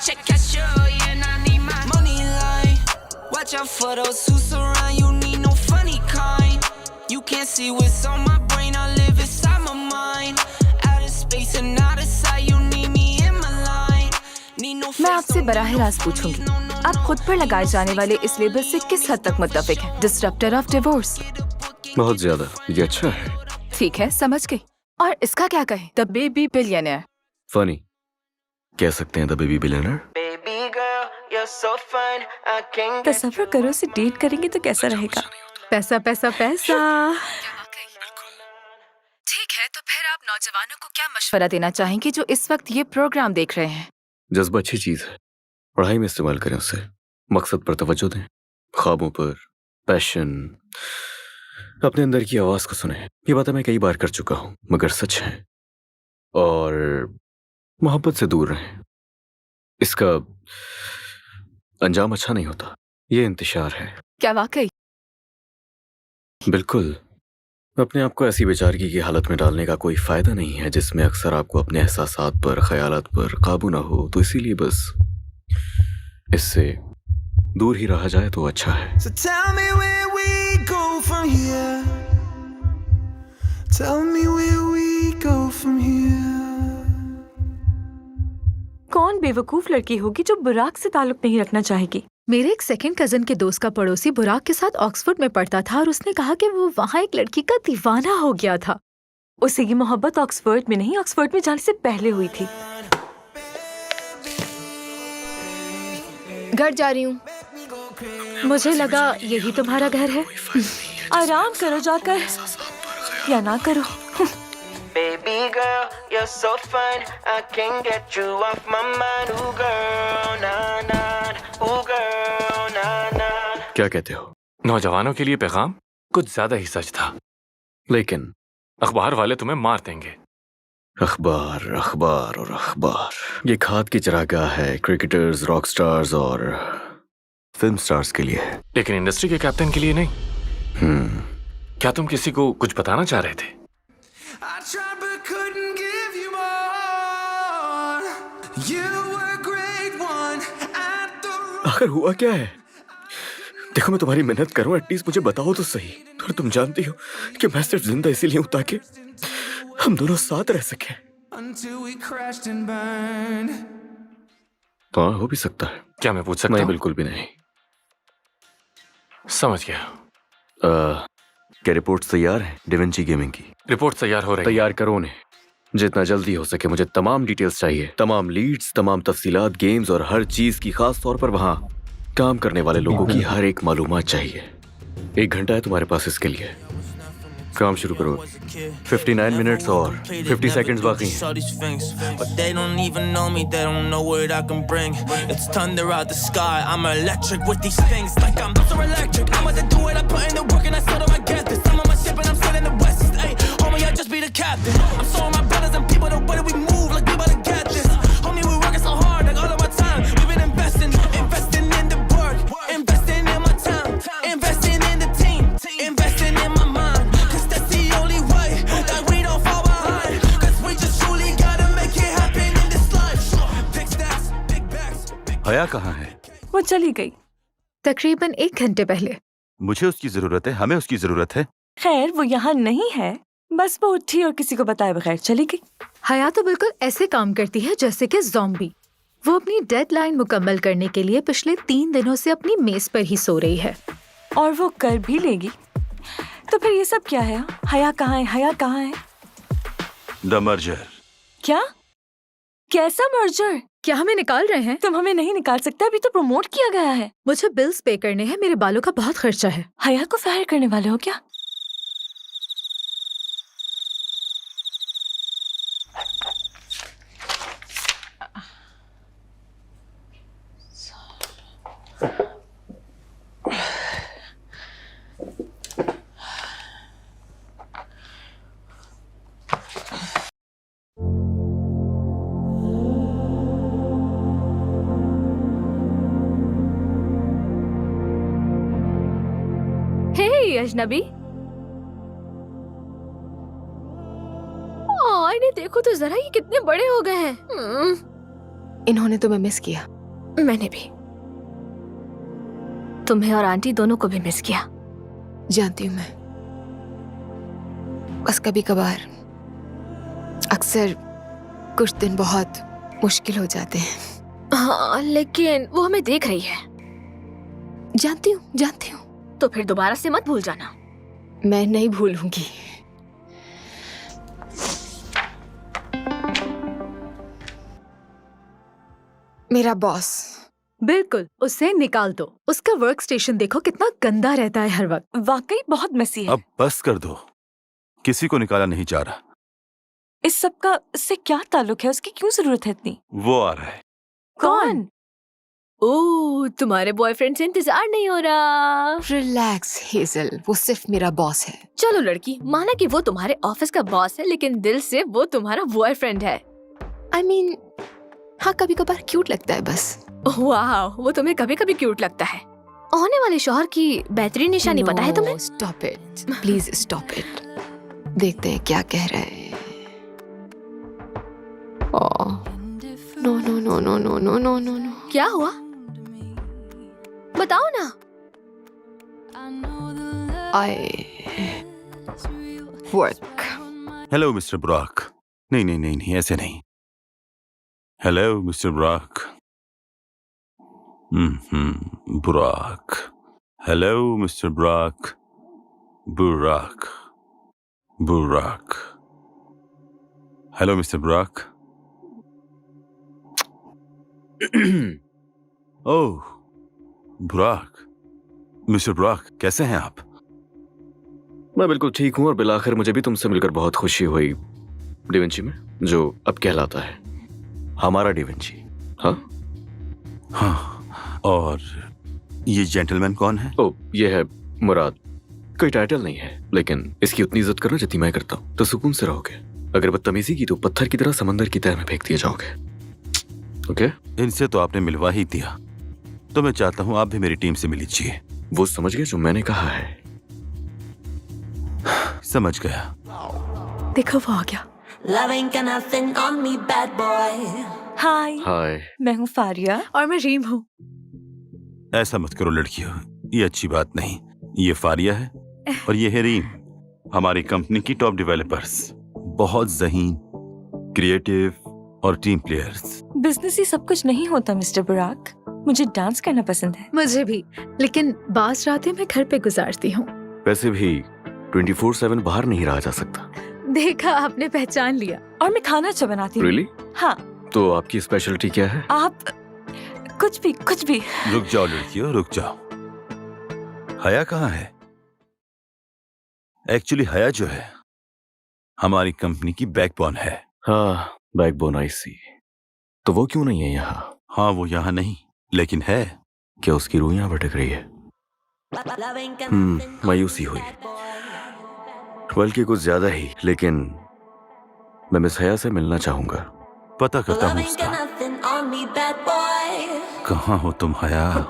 check cashier, yeah, I need my money line. Watch out for those who surround you, need no funny kind. You can't see what's on my brain, I live inside my mind. Out of space and out of sight, you need me in my line. Need no मैं आपसे बराह रास्त पूछूंगी, आप खुद पर लगाए जाने वाले इस लेबल से किस हद तक मुत्तफिक हैं? Disruptor of divorce. बहुत ज्यादा। ये अच्छा है। ठीक है, समझ गई। और इसका क्या कहें? The baby billionaire. फनी कह सकते हैं, द बेबी बिलियनर। तसव्वुर करो से डेट करेंगे तो कैसा रहेगा? पैसा पैसा पैसा। ठीक है, तो फिर आप नौजवानों को क्या मशवरा देना चाहेंगे जो इस वक्त ये प्रोग्राम देख रहे हैं? जज्बा अच्छी चीज है, पढ़ाई में इस्तेमाल करें उसे, मकसद पर तवज्जो दें, ख्वाबों पर, पैशन, अपने अंदर की आवाज को सुने। ये बातें मैं कई बार कर चुका हूं, मगर सच है। और मोहब्बत से दूर रहें, इसका अंजाम अच्छा नहीं होता। ये इंतशार है। क्या वाकई? बिल्कुल। अपने आप को ऐसी बेचारगी की हालत में डालने का कोई फायदा नहीं है जिसमें अक्सर आपको अपने एहसासात पर, ख्यालात पर काबू ना हो। तो इसीलिए बस इससे दूर ही रहा जाए तो अच्छा है। So tell me where we go from here. Tell me where we go from here. कौन बेवकूफ लड़की होगी जो बुराक से ताल्लुक नहीं रखना चाहेगी? मेरे एक सेकंड कजन के दोस्त का पड़ोसी बुराक के साथ ऑक्सफोर्ड में पढ़ता था और उसने कहा कि वो वहाँ एक लड़की का दीवाना हो गया था। उसे ये मोहब्बत ऑक्सफोर्ड में नहीं, ऑक्सफोर्ड में जाने से पहले हुई थी। घर जा रही हूँ। मुझे लगा यही तुम्हारा घर है। आराम करो जाकर, या ना करो। Baby girl, you're so fine, I can't get you off my mind. Ooh girl, nah nah, ooh girl, nah nah. क्या कहते हो? नौजवानों के लिए पैगाम कुछ ज्यादा ही सच था, लेकिन अखबार वाले तुम्हें मार देंगे। अखबार अखबार और अखबार ये खाद की चरागाह है क्रिकेटर्स, रॉक स्टार्स और फिल्म स्टार्स के लिए है, लेकिन इंडस्ट्री के कैप्टन के लिए नहीं। क्या तुम किसी को कुछ बताना चाह रहे थे? I tried but couldn't give you more. You were a great one at the आखिर हुआ क्या है? देखो, मैं तुम्हारी मेहनत करूं, एटलीस्ट मुझे बताओ तो सही। और तुम जानती हो कि मैं सिर्फ जिंदा इसीलिए हूं ताकि हम दोनों साथ रह सकें। until we crashed and burned. हाँ, हो भी सकता है। क्या मैं पूछ सकता नहीं, हूँ? बिल्कुल भी नहीं। समझ गया। क्या रिपोर्ट्स तैयार हैं डिविंची गेमिंग की? रिपोर्ट तैयार हो रही है। तैयार करो उन्हें, जितना जल्दी हो सके। मुझे तमाम डिटेल्स चाहिए, तमाम लीड्स, तमाम तफसीलात, गेम्स और हर चीज की, खास तौर पर वहाँ काम करने वाले लोगों की हर एक मालूमात चाहिए। 1 घंटा है तुम्हारे पास इसके लिए। काम शुरू करो। 59 मिनट्स और 50 सेकंड्स बाकी हैं। But they don't even know me, they don't know what I can bring. It's thunder out the sky, I'm electric with these things. Like I'm so electric, I'm about to do it, I put in the work and I still don't get this. I'm on my ship and I'm still in the west. Ay, homie, I just be the captain. I'm showing my brothers and people the way that we move, like we about to get this. Homie, we working so hard, like all of our time. We've been investing in the work, investing in my time, investing in the team, investing in my mind. Cause that's the only way that we don't fall behind. Cause we just truly gotta make it happen in this life. Big stacks, big bags, big हया कहाँ है? वो चली गई तकरीबन 1 घंटे पहले। मुझे उसकी जरूरत है, हमें उसकी जरूरत है। खैर, वो यहाँ नहीं है, बस वो उठी और किसी को बताए बगैर चली गई। हया तो बिल्कुल ऐसे काम करती है जैसे कि ज़ॉम्बी। वो अपनी डेडलाइन मुकम्मल करने के लिए पिछले 3 दिनों से अपनी मेज पर ही सो रही है, और वो कर भी लेगी। तो फिर ये सब क्या है? हया कहाँ है? हया कहाँ है? The merger. क्या? कैसा मर्जर? क्या हमें निकाल रहे हैं? तुम हमें नहीं निकाल सकते, अभी तो प्रमोट किया गया है। मुझे बिल्स पे करने हैं, मेरे बालों का बहुत खर्चा है। हया को फायर करने वाले हो क्या? अजनबी, इन्हें देखो तो जरा, ये कितने बड़े हो गए हैं। इन्होंने तुम्हें मिस किया। मैंने भी तुम्हें और आंटी दोनों को भी मिस किया। जानती हूँ मैं, बस कभी कभार अक्सर कुछ दिन बहुत मुश्किल हो जाते हैं। हाँ, लेकिन वो हमें देख रही है। जानती हूँ। तो फिर दोबारा से मत भूल जाना। मैं नहीं भूलूंगी। मेरा बॉस, बिल्कुल, उसे निकाल दो। उसका वर्क स्टेशन देखो कितना गंदा रहता है हर वक्त। वाकई बहुत मेसी है। अब बस कर दो, किसी को निकाला नहीं जा रहा। इस सब का इससे क्या ताल्लुक है? उसकी क्यों जरूरत है इतनी? वो आ रहा है। कौन? ओह, तुम्हारे बॉयफ्रेंड से इंतजार नहीं हो रहा। रिलैक्स हेजल, वो सिर्फ मेरा बॉस है। चलो लड़की, माना कि वो तुम्हारे ऑफिस का बॉस है, लेकिन दिल से वो तुम्हारा बॉयफ्रेंड है। I mean, हाँ, कभी कभार क्यूट लगता है बस। वाह, वो तुम्हें कभी कभी क्यूट लगता है। होने वाले शौहर की बेहतरीन निशानी पता है तुम्हें? Stop it, please stop it. देखते हैं क्या कह रहे हैं। No no no no no no no no no. क्या हुआ? बताओ ना। I work. Hello mister Brock. नहीं नहीं नहीं नहीं, ऐसे नहीं। Hello mister Brock. Brock. Hello mister Brock. Burak. Burak. Hello mister Brock. Oh Brock. Mister Brock, कैसे हैं आप? मैं बिल्कुल ठीक हूँ और बिलाखिर मुझे भी तुमसे मिलकर बहुत खुशी हुई डिविंची में, जो अब कहलाता है हमारा डिविंची। हाँ हाँ, और ये जेंटलमैन कौन है? ओ, ये है मुराद। कोई टाइटल नहीं है, लेकिन इसकी उतनी इज्जत करना जितनी मैं करता हूँ तो सुकून से रहोगे। अगर बदतमीजी की तो पत्थर की तरह समंदर की तह में फेंक दिए जाओगे। ओके? इनसे तो आपने मिलवा ही दिया, तो मैं चाहता हूँ आप भी मेरी टीम से मिल लीजिए। वो समझ गए जो मैंने कहा है? समझ गया। देखो वो आ गया। Love ain't got nothing on me, bad boy. हाय, हाय। मैं हूँ फारिया। और मैं रीम हूँ। ऐसा मत करो लड़कियों, ये अच्छी बात नहीं। ये फारिया है और ये है रीम, हमारी कंपनी की टॉप डेवलपर्स। बहुत ज़हीन, क्रिएटिव और टीम प्लेयर्स। बिजनेस ही सब कुछ नहीं होता मिस्टर बुराक। मुझे डांस करना पसंद है। मुझे भी, लेकिन बास रातें मैं घर पे गुजारती हूँ। वैसे भी 24/7 बाहर नहीं रहा जा सकता। देखा, आपने पहचान लिया। और मैं खाना अच्छा बनाती हूँ। Really? हाँ। तो आपकी स्पेशलिटी क्या है? आप कुछ भी। रुक जाओ लड़कियों, रुक जाओ। हया कहाँ है? एक्चुअली हया जो है हमारी कंपनी की बैकबोन है। हाँ, बैकबोन, आई सी। तो वो क्यों नहीं है यहाँ? हाँ, वो यहाँ नहीं, लेकिन है। क्या उसकी रूह यहाँ भटक रही है? मायूसी हुई, बल्कि कुछ ज्यादा ही। लेकिन मैं मिस हया से मिलना चाहूंगा। पता करता हूँ उसका। कहाँ हो तुम हया?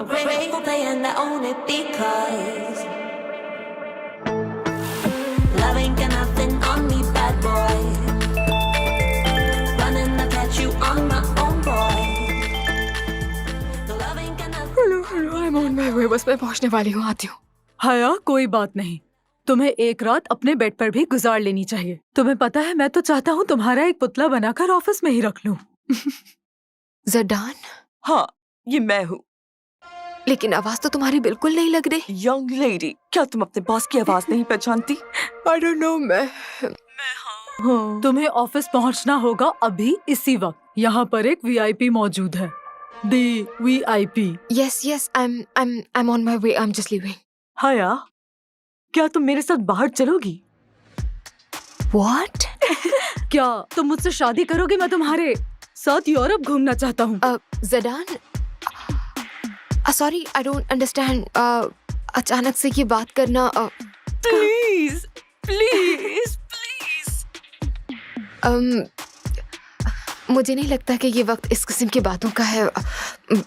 बस मैं पहुंचने वाली हूँ, आती हूँ। हया, कोई बात नहीं। तुम्हें एक रात अपने बेड पर भी गुजार लेनी चाहिए। तुम्हें पता है, मैं तो चाहता हूँ तुम्हारा एक पुतला बनाकर ऑफिस में ही रख लूं। जडान? हाँ, ये मैं हूँ। लेकिन आवाज तो तुम्हारी बिल्कुल नहीं लग रही। यंग लेडी, क्या तुम अपने बॉस की आवाज नहीं पहचानती? I don't know, मैं हाँ। तुम्हें ऑफिस पहुंचना होगा अभी, इसी वक्त। यहाँ पर एक VIP मौजूद है। दी VIP। Yes, I'm on my way. I'm just leaving. हया, क्या तुम मेरे साथ बाहर चलोगी? What? क्या तुम मुझसे शादी करोगे? मैं तुम्हारे साथ यूरोप घूमना चाहता हूँ। जडान, sorry, I don't understand. अचानक से ये बात करना। प्लीज। मुझे नहीं लगता कि ये वक्त इस किस्म की बातों का है।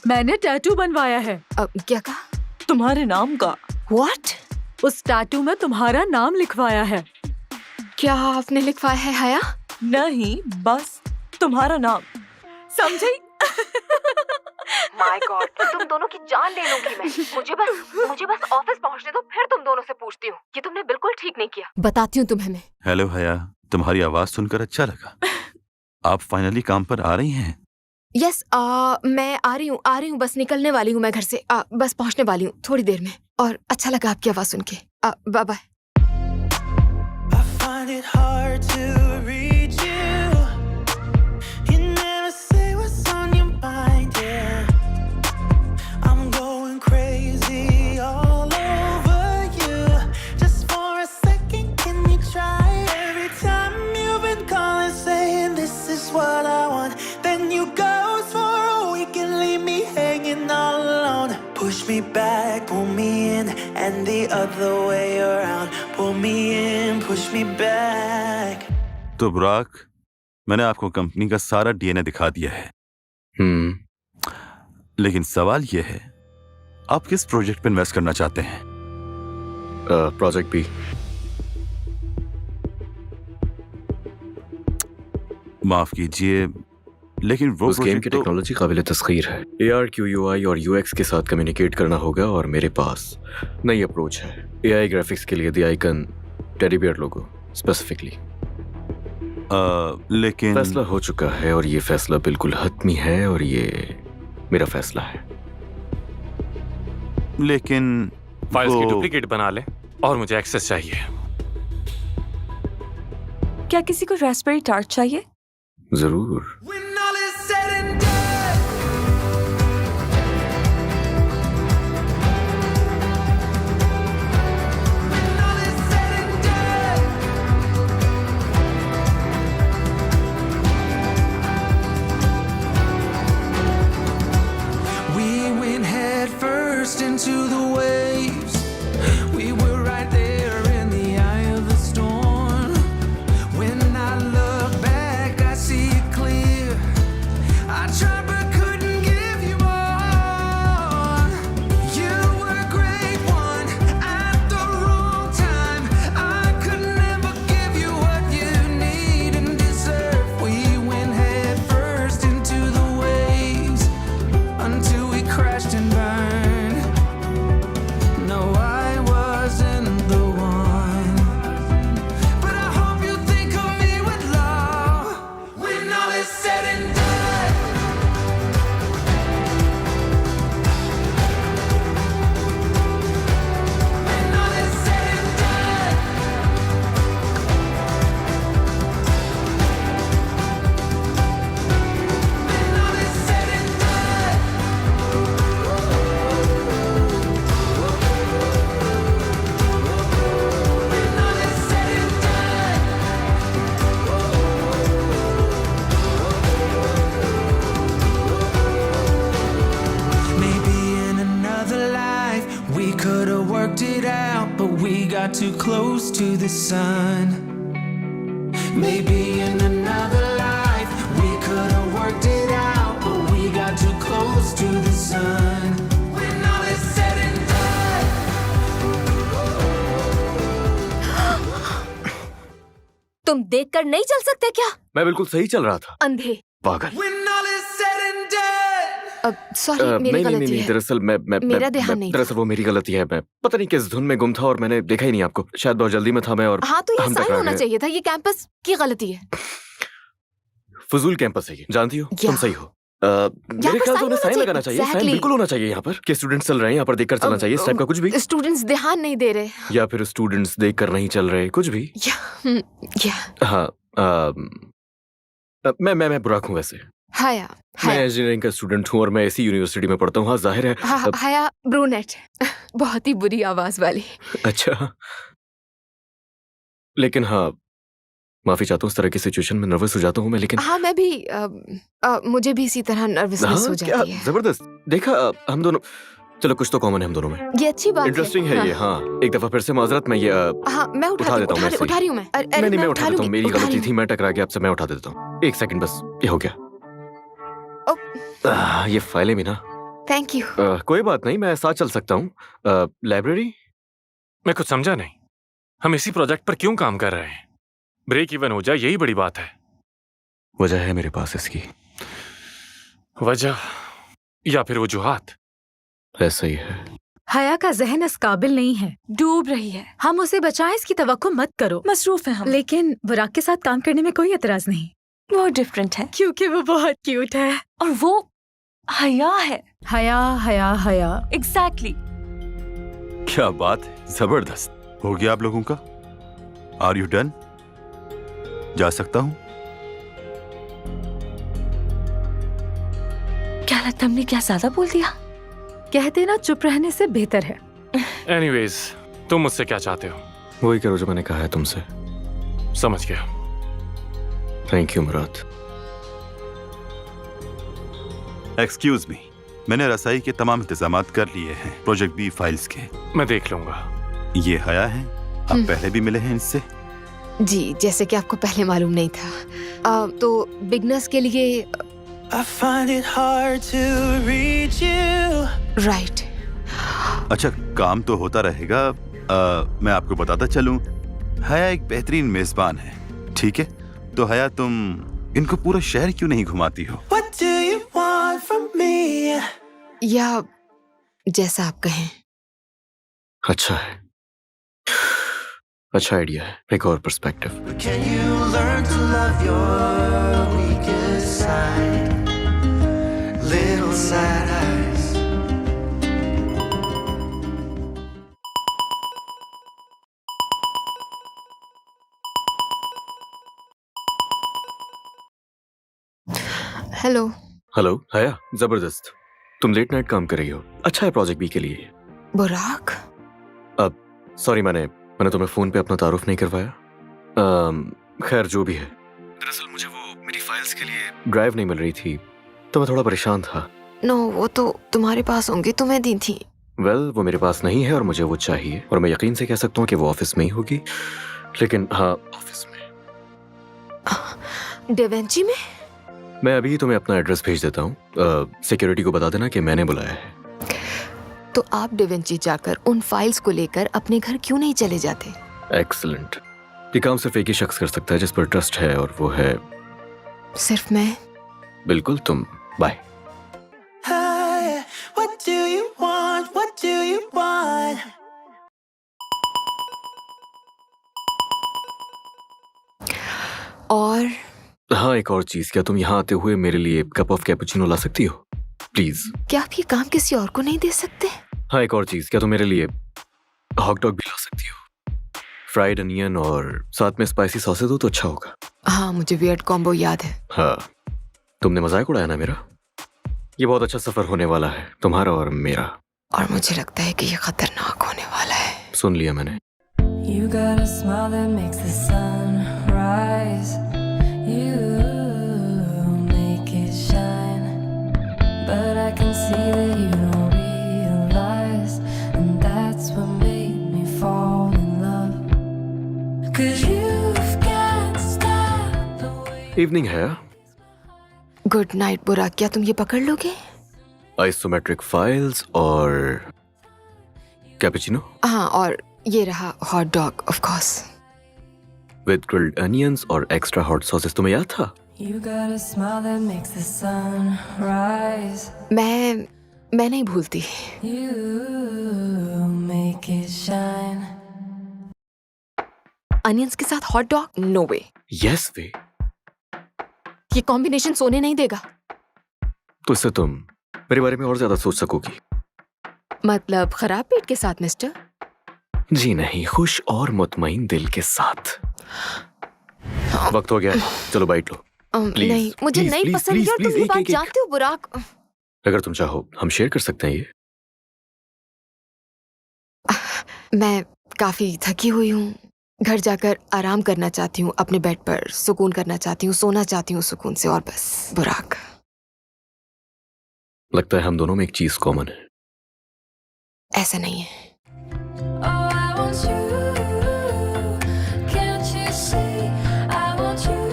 मैंने टैटू बनवाया है। क्या कहा? तुम्हारे नाम का। What? उस टैटू में तुम्हारा नाम लिखवाया है। क्या आपने लिखवाया है हया? नहीं, बस तुम्हारा नाम। समझी? माय गॉड, तुम दोनों की जान ले लूंगी मैं। मुझे बस ऑफिस पहुंचने दो, फिर तुम दोनों से पूछती हूँ। ये तुमने बिल्कुल ठीक नहीं किया। बताती हूँ तुम्हें मैं। हेलो हया, तुम्हारी आवाज सुनकर अच्छा लगा। आप फाइनली काम पर आ रही हैं? यस, मैं आ रही हूँ, बस निकलने वाली हूँ मैं घर से। बस पहुंचने वाली हूँ थोड़ी देर में। और अच्छा लगा आपकी आवाज सुन के। Bye bye. I find it hard to read you. You never say what's on your mind, yeah. I'm going crazy all over you. Just for a second, can you try? Every time you've been calling, saying this is what I want, then you ghost for a week and leave me hanging all alone. Push me back, pull me in, and the other way around. Pull me in, push me back. तो बुराक, मैंने आपको company का सारा DNA दिखा दिया है। लेकिन सवाल यह है, आप किस प्रोजेक्ट पे इन्वेस्ट करना चाहते हैं? Project B. माफ कीजिए, लेकिन वो उस गेम की टेक्नोलॉजी काबिल तस्खीर है। AR, QUI और UX के साथ कम्युनिकेट करना होगा और मेरे पास नई अप्रोच है। AI ग्राफिक्स के लिए the icon teddy bear logo specifically. लेकिन फैसला हो चुका है और ये फैसला बिल्कुल हतमी है और ये मेरा फैसला है। लेकिन फाइल्स की डुप्लीकेट बना ले और मुझे एक्सेस चाहिए। क्या किसी को रास्पबेरी टार्ट चाहिए? जरूर। When all is said and done, when all is said and done, we went head first into the waves. We were right there in the eye of the storm. When I look back, I see it clear. I tried but couldn't give you more. You were a great one at the wrong time. I could never give you what you need and deserve. We went head first into the waves until we crashed and burned. No, I wasn't the one, but I hope you think of me with love when all is said and done. When all is said and done. When all is said and done. When all is said and done. Maybe in another life we could have worked it out, but we got too close to the sun. Maybe in another life we could have worked it out, but we got too close to the sun. When all is said and done. तुम देखकर नहीं चल सकते क्या? मैं बिल्कुल सही चल रहा था। अंधे। पागल। When all is said and done. Sorry, मेरी गलती नहीं, है। दरअसल मेरा ध्यान नहीं था। दरअसल वो मेरी गलती है। मैं पता नहीं किस धुन में गुम था और मैंने देखा ही नहीं आपको। शायद बहुत जल्दी में था मैं और हाँ, तो ये हम साइन टकरा होना गए। चाहिए था। ये कैंपस की गलती है। फजूल कैंपस है ये, जानती हो? तुम सही हो। मेरे पर ख्याल से sign उन्हें होना साइन चाहिए। लगाना चाहिए। Sign Exactly. बिल्कुल होना चाहिए यहाँ पर। कि स्टूडेंट्स चल रहे हैं यहाँ पर, देखकर चलना चाहिए। इस टाइप का कुछ भी। स्टूडेंट्स ध्यान नहीं दे रहे। या फिर स्टूडेंट्स देखकर नहीं चल रहे, कुछ भी। या हाँ, मैं बुराक हूँ वैसे। हाया, मैं इंजीनियरिंग का स्टूडेंट हूँ और मैं इसी यूनिवर्सिटी में पढ़ता हूँ। हाँ, जाहिर है। हाया ब्रूनेट, बहुत ही बुरी आवाज वाली। अच्छा, लेकिन हाँ, माफी चाहता हूँ, इस तरह की सिचुएशन में नर्वस हो जाता हूँ मैं। लेकिन हाँ, मैं भी मुझे भी इसी तरह नर्वसनेस हो जाती है। जबरदस्त। देखा, हम दोनों, चलो कुछ तो कॉमन है हम दोनों में। ये अच्छी बात है। इंटरेस्टिंग है ये। हाँ, एक दफा फिर से माजरत, मैं ये हाँ, मैं उठा देता हूँ। उठा रही हूँ मैं। नहीं, मैं उठा देता हूँ। मेरी गलती थी, मैं टकरा गया आपसे। मैं उठा देता हूँ। एक सेकंड बस, ये हो गया। ये फाइलें भी ना। Thank you. कोई बात नहीं, मैं साथ चल सकता हूँ। लाइब्रेरी? मैं कुछ समझा नहीं। हम इसी प्रोजेक्ट पर क्यों काम कर रहे हैं? ब्रेक इवन हो जाए, यही बड़ी बात है। वजह है मेरे पास इसकी। वजह? या फिर वजूहात? ऐसा ही है। हया का जहन इस काबिल नहीं है। डूब रही है। हम उसे बचाएं इसकी तवक्को मत करो। मसरूफ है हम। लेकिन बुराक के साथ काम करने में कोई एतराज नहीं, वो डिफरेंट है क्योंकि वो बहुत क्यूट है। और वो हया है। हया हया हया। एग्जैक्टली। क्या बात है, जबरदस्त। हो गया आप लोगों का? Are you done? जा सकता हूं? क्या लगता हमने क्या ज्यादा बोल दिया? कहते ना चुप रहने से बेहतर है। एनीवेज, तुम मुझसे क्या चाहते हो? वही करो जो मैंने कहा है तुमसे। समझ गया। Thank you Murad. Excuse me, मैंने रसाई के तमाम इंतजामात कर लिए हैं प्रोजेक्ट बी फाइल्स के। मैं देख लूंगा। ये हया है, आप पहले भी मिले हैं इनसे? जी, जैसे कि आपको पहले मालूम नहीं था। तो बिगनर्स के लिए I find it hard to reach you. Right. अच्छा, काम तो होता रहेगा। मैं आपको बताता चलूं, हया एक बेहतरीन मेजबान है, ठीक है? तो हया, तुम इनको पूरा शहर क्यों नहीं घुमाती हो? What do you want from me? या जैसा आप कहें। अच्छा है, अच्छा आइडिया है। एक और perspective. Can you learn to love your weakest side? Little sad eyes. Hello. Hello हया, जबरदस्त। तुम लेट नाइट काम कर रही हो। अच्छा है प्रोजेक्ट बी के लिए। बुराक। अब सॉरी, मैंने तुम्हें फोन पे अपना तारुफ नहीं करवाया। खैर जो भी है, दरअसल मुझे वो मेरी फाइल्स के लिए ड्राइव नहीं मिल रही थी, तो मैं थोड़ा परेशान था। नो, वो तो तुम्हारे पास होंगी, तुम्हें दी थी। वेल, वो मेरे पास नहीं है और मुझे वो चाहिए, और मैं यकीन से कह सकता हूँ कि वो ऑफिस में ही होगी। लेकिन हाँ, ऑफिस में। डेवेंची में? मैं अभी तुम्हें अपना एड्रेस भेज देता हूँ। सिक्योरिटी को बता देना कि मैंने बुलाया है। तो आप डेवेंची जाकर उन फाइल्स को लेकर अपने घर क्यों नहीं चले जाते? एक्सीलेंट। ये काम सिर्फ एक ही शख्स कर सकता है जिस पर ट्रस्ट है, और वो है सिर्फ मैं। बिल्कुल तुम। Bye. Hi, what do you want? What do you want? और हाँ, एक और चीज, क्या तुम यहाँ आते हुए मेरे लिए कप ऑफ कैपुचिनो ला सकती हो प्लीज? क्या आप ये काम किसी और को नहीं दे सकते? हाँ, एक और चीज, क्या तुम मेरे लिए हॉट डॉग भी ला सकती हो? फ्राइड अनियन और साथ में स्पाइसी सॉसेज हो तो अच्छा होगा। हाँ, मुझे वियर्ड कॉम्बो याद है। हाँ, तुमने मजाक उड़ाया ना मेरा। ये बहुत अच्छा सफर होने वाला है, तुम्हारा और मेरा। और मुझे लगता है कि ये खतरनाक होने वाला है। सुन लिया मैंने। You got a smile that makes the sun rise. You make it shine. But I can see that you don't realize. And that's what made me fall in love. 'Cause you've got style the way. Evening है। Good night बुराक, क्या तुम ये पकड़ लोगे? Isometric files और cappuccino हाँ, और ये रहा hot dog of course. With grilled onions और एक्स्ट्रा हॉट सॉसेस। तुम्हें याद था? You got a smile that makes the sun rise. मैं नहीं भूलती। You make it shine. Onions के साथ हॉट डॉग? नो वे। यस वे। ये कॉम्बिनेशन सोने नहीं देगा। तो इससे तुम मेरे बारे में और ज्यादा सोच सकोगी। मतलब खराब पेट के साथ मिस्टर? जी नहीं, खुश और मुतमईन दिल के साथ। वक्त हो गया, चलो बाइट लो। Please, नहीं, मुझे please, नहीं please, पसंद please, यार, तुम please, ये एक- बात एक- एक। जानते हो बुराक। अगर तुम चाहो हम शेयर कर सकते हैं ये। मैं काफी थकी हुई हूँ, घर जाकर आराम करना चाहती हूँ, अपने बेड पर सुकून करना चाहती हूँ, सोना चाहती हूँ सुकून से, और बस। बुराक, लगता है हम दोनों में एक चीज कॉमन है। ऐसा नहीं है। Oh, I want you. Can't you see? I want you.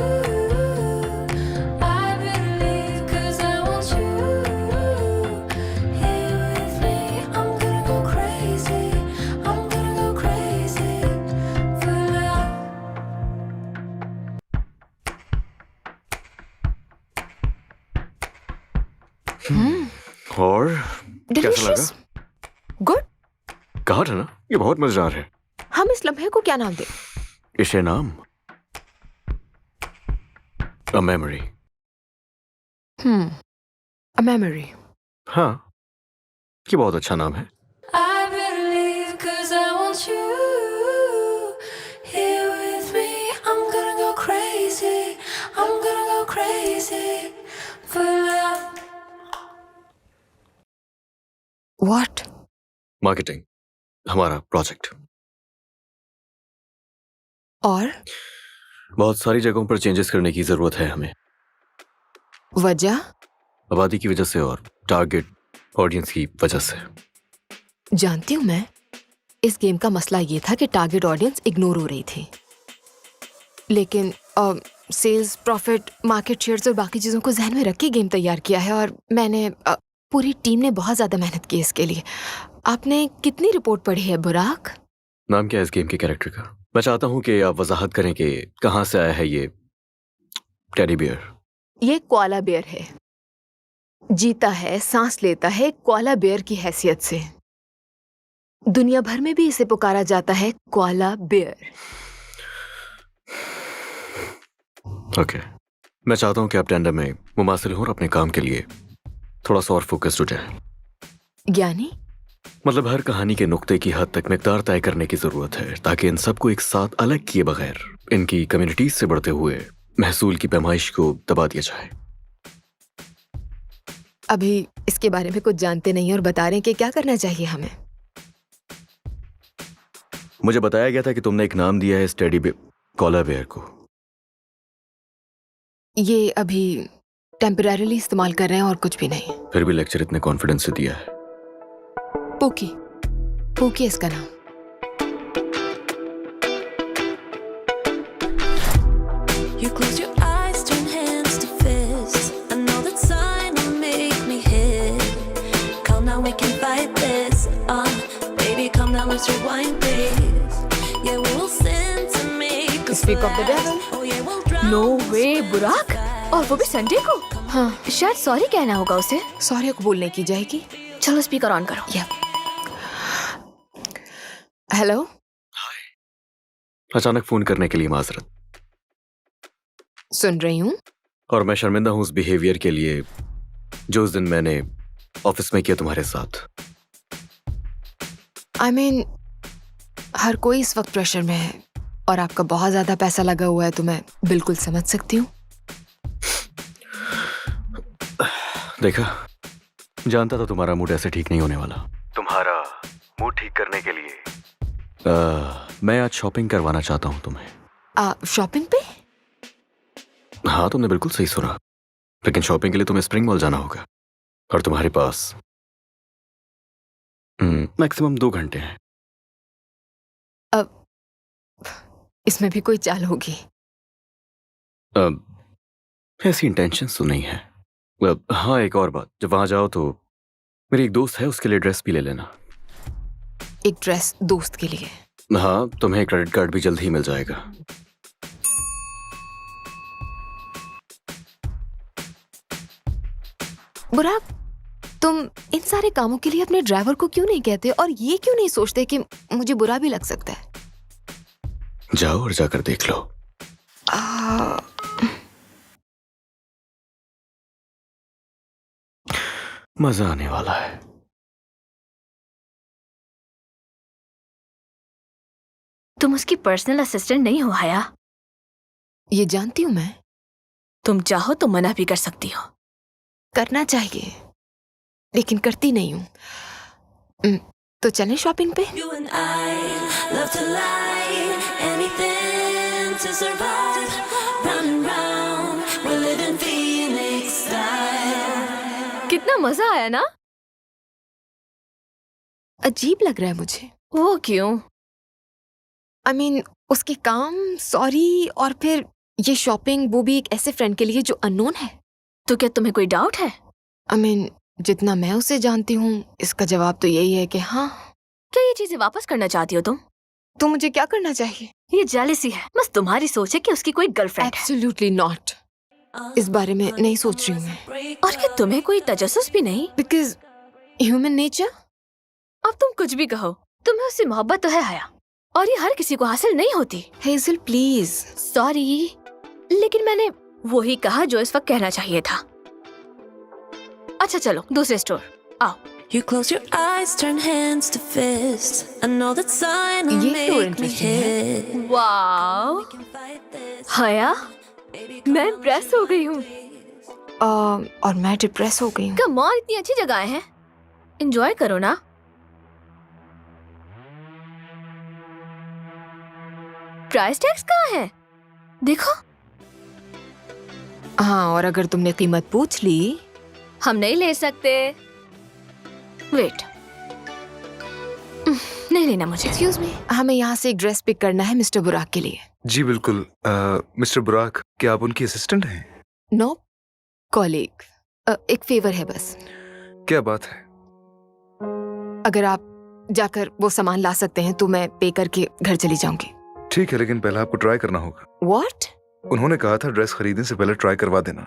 I believe 'cause I want you. Here with me, I'm gonna go crazy. I'm gonna go crazy for love. और कैसा डिलीशियस, लगा? Good. कहा था ना, ये बहुत मजेदार है। हम इस लम्हे को क्या नाम दें? इसे नाम अ मेमोरी। A memory. हाँ, ये बहुत अच्छा नाम है। I better leave 'cause I want you here with me. I'm gonna go crazy. I'm gonna go crazy for love. What? Marketing, हमारा प्रोजेक्ट। और बहुत सारी जगहों पर चेंजेस करने की जरूरत है हमें। वजह? आबादी की वजह से और टारगेट ऑडियंस की वजह से। जानती हूँ मैं, इस गेम का मसला ये था कि टारगेट ऑडियंस इग्नोर हो रही थी, लेकिन सेल्स, प्रॉफिट, मार्केट शेयर्स और बाकी चीज़ों को जहन में रख के गेम तैयार किया है। और मैंने पूरी टीम ने बहुत ज़्यादा मेहनत की इसके लिए। आपने कितनी रिपोर्ट पढ़ी है बुराक? नाम क्या है इस गेम के कैरेक्टर का? मैं चाहता हूँ कि आप वजाहत करें कि कहाँ से आया है ये टेडी बियर। ये कोआला बेयर है, जीता है, सांस लेता है कोआला बेयर की हैसियत से। दुनिया भर में भी इसे पुकारा जाता है कोआला बेयर। ओके, मैं चाहता हूँ कि आप टेंडर में मुमासिल हो और अपने काम के लिए थोड़ा सा और फोकस्ड हो जाए। यानी मतलब हर कहानी के नुक्ते की हद तक मिकदार तय करने की जरूरत है, ताकि इन सबको एक साथ अलग किए बगैर इनकी कम्युनिटीज से बढ़ते हुए महसूल की पैमाइश को दबा दिया जाए। अभी इसके बारे में कुछ जानते नहीं और बता रहे हैं कि क्या करना चाहिए हमें। मुझे बताया गया था कि तुमने एक नाम दिया है इस टेडी कोआला बेयर को। ये अभी टेम्परेरीली इस्तेमाल कर रहे हैं और कुछ भी नहीं। फिर भी लेक्चर इतने कॉन्फिडेंस से दिया है। पोकी, पोकी इसका नाम। You close your eyes, turn hands to fists. I know that sign will make me hit. Come now, we can fight this. Baby, come now, let's rewind this. Yeah, we'll sin to make us Speak of the devil. Oh yeah, we'll drown. No way Burak, और वो भी Sunday को। हाँ, शायद sorry कहना होगा उसे। Sorry कबूल नहीं की जाएगी। चलो स्पीकर ऑन करो। या हेलो। अचानक फोन करने के लिए माजरत। सुन रही हूँ। और मैं शर्मिंदा हूँ उस बिहेवियर के लिए जो उस दिन मैंने ऑफिस में किया तुम्हारे साथ। I mean, हर कोई इस वक्त प्रेशर में है और आपका बहुत ज्यादा पैसा लगा हुआ है, तो मैं बिल्कुल समझ सकती हूँ। देखा, जानता था तुम्हारा मूड ऐसे ठीक नहीं होने वाला। तुम्हारा मूड ठीक करने के लिए मैं आज शॉपिंग करवाना चाहता हूँ तुम्हें। शॉपिंग पे? हाँ, तुमने बिल्कुल सही सुना, लेकिन शॉपिंग के लिए तुम्हें स्प्रिंग मॉल जाना होगा और तुम्हारे पास मैक्सिमम 2 घंटे हैं। अब इसमें भी कोई चाल होगी? ऐसी इंटेंशंस तो नहीं है। हाँ, एक और बात, जब वहां जाओ तो मेरी एक दोस्त है, उसके लिए ड्रेस भी ले लेना। एक ड्रेस दोस्त के लिए? हाँ, तुम्हें क्रेडिट कार्ड भी जल्द ही मिल जाएगा। बुराक, तुम इन सारे कामों के लिए अपने ड्राइवर को क्यों नहीं कहते और ये क्यों नहीं सोचते कि मुझे बुरा भी लग सकता है? जाओ और जाकर देख लो। मजा आने वाला है। तुम उसकी पर्सनल असिस्टेंट नहीं हो हया। ये जानती हूँ मैं। तुम चाहो तो मना भी कर सकती हो। करना चाहिए, लेकिन करती नहीं हूँ। तो चलें शॉपिंग पे? You and I love to lie, anything to survive. Round and round, we're living Phoenix style. कितना मजा आया ना? अजीब लग रहा है मुझे। वो क्यों? I mean, उसके काम, सॉरी, और फिर ये शॉपिंग, वो भी एक ऐसे फ्रेंड के लिए जो अननोन है। तो क्या तुम्हें कोई डाउट है? I mean, जितना मैं उसे जानती हूँ, इसका जवाब तो यही है कि हाँ। क्या ये चीजें वापस करना चाहती हो तुम? तो मुझे क्या करना चाहिए? ये जेलसी है, बस तुम्हारी सोच है कि उसकी कोई गर्लफ्रेंड है। Absolutely not. इस बारे में नहीं सोच रही हूँ मैं, और क्या तुम्हें कोई तजस्सुस भी नहीं? Because human nature. अब तुम कुछ भी कहो, तुम्हें उससे मोहब्बत तो है हया, और ये हर किसी को हासिल नहीं होती। Hazel please. सॉरी, लेकिन मैंने वही कहा जो इस वक्त कहना चाहिए था। अच्छा चलो दूसरे स्टोर आओ। You close your eyes, turn hands to fists. I know that sign will ये तो make me hit. वाओ हया, मैं इम्प्रेस हो गई हूँ। और मैं डिप्रेस हो गई हूँ। कम ऑन, इतनी अच्छी जगह है, एंजॉय करो ना। प्राइस टैग्स कहाँ है? देखो। हाँ, और अगर तुमने कीमत पूछ ली, हम नहीं ले सकते। वेट, नहीं लेना मुझे। एक्सक्यूज मी, हमें यहाँ से एक ड्रेस पिक करना है मिस्टर बुराक के लिए। जी बिल्कुल। मिस्टर बुराक, क्या आप उनकी असिस्टेंट हैं? No, colleague. एक फेवर है बस। क्या बात है? अगर आप जाकर वो सामान ला सकते हैं तो मैं पे करके घर चली जाऊंगी। ठीक है, लेकिन पहले आपको ट्राई करना होगा। What? उन्होंने कहा था ड्रेस खरीदने से पहले ट्राई करवा देना।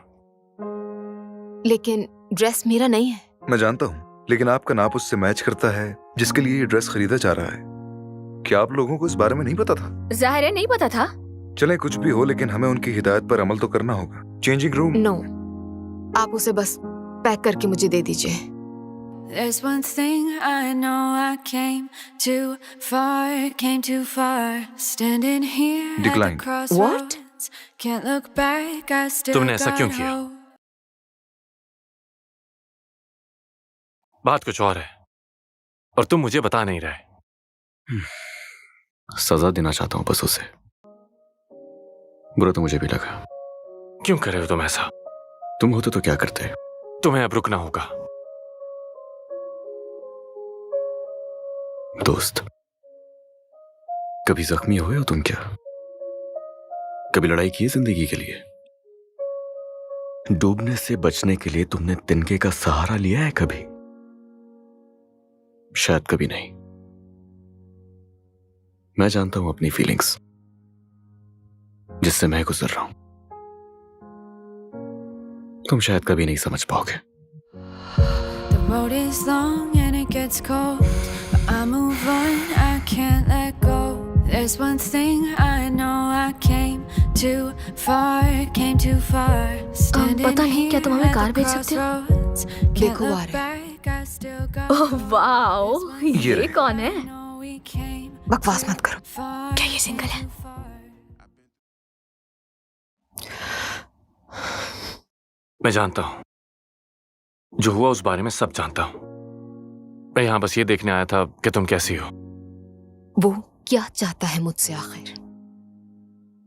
लेकिन ड्रेस मेरा नहीं है। मैं जानता हूँ, लेकिन आपका नाप उससे मैच करता है जिसके लिए ये ड्रेस खरीदा जा रहा है। क्या आप लोगों को इस बारे में नहीं पता था? जाहिर है नहीं पता था। चले कुछ भी हो, लेकिन हमें उनकी हिदायत पर अमल तो करना होगा। Changing room. नो, आप उसे बस पैक करके मुझे दे दीजिए। There's one thing I know, I came too far, standing here at the Decline. crossroads. Can't look back, I still तुमने ऐसा क्यों got किया? hope. बात कुछ और है, और तुम मुझे बता नहीं रहे। सजा देना चाहता हूं बस उसे। बुरा तो मुझे भी लगा। क्यों कर रहे हो तुम ऐसा? तुम होते तो क्या करते? तुम्हें अब रुकना होगा। दोस्त, कभी जख्मी हुए हो तुम क्या? कभी लड़ाई की है जिंदगी के लिए? डूबने से बचने के लिए तुमने तिनके का सहारा लिया है कभी? शायद कभी नहीं। मैं जानता हूं अपनी फीलिंग्स, जिससे मैं गुजर रहा हूं। तुम शायद कभी नहीं समझ पाओगे। The road is long and it gets cold, but I move on, I can't let go. There's one thing I know, I came too far, standing पता नहीं, क्या तुम हमें here कार at भेज the सकते हो? crossroads. देखो, Can't uh look रहे back, I still got oh wow, ये रहे। कौन है? know we came बकवास मत करो। far. क्या ये सिंगल है? मैं जानता हूं, जो हुआ उस बारे में सब जानता हूं। मैं यहां बस ये देखने आया था कि तुम कैसी हो। वो क्या चाहता है मुझसे आखिर?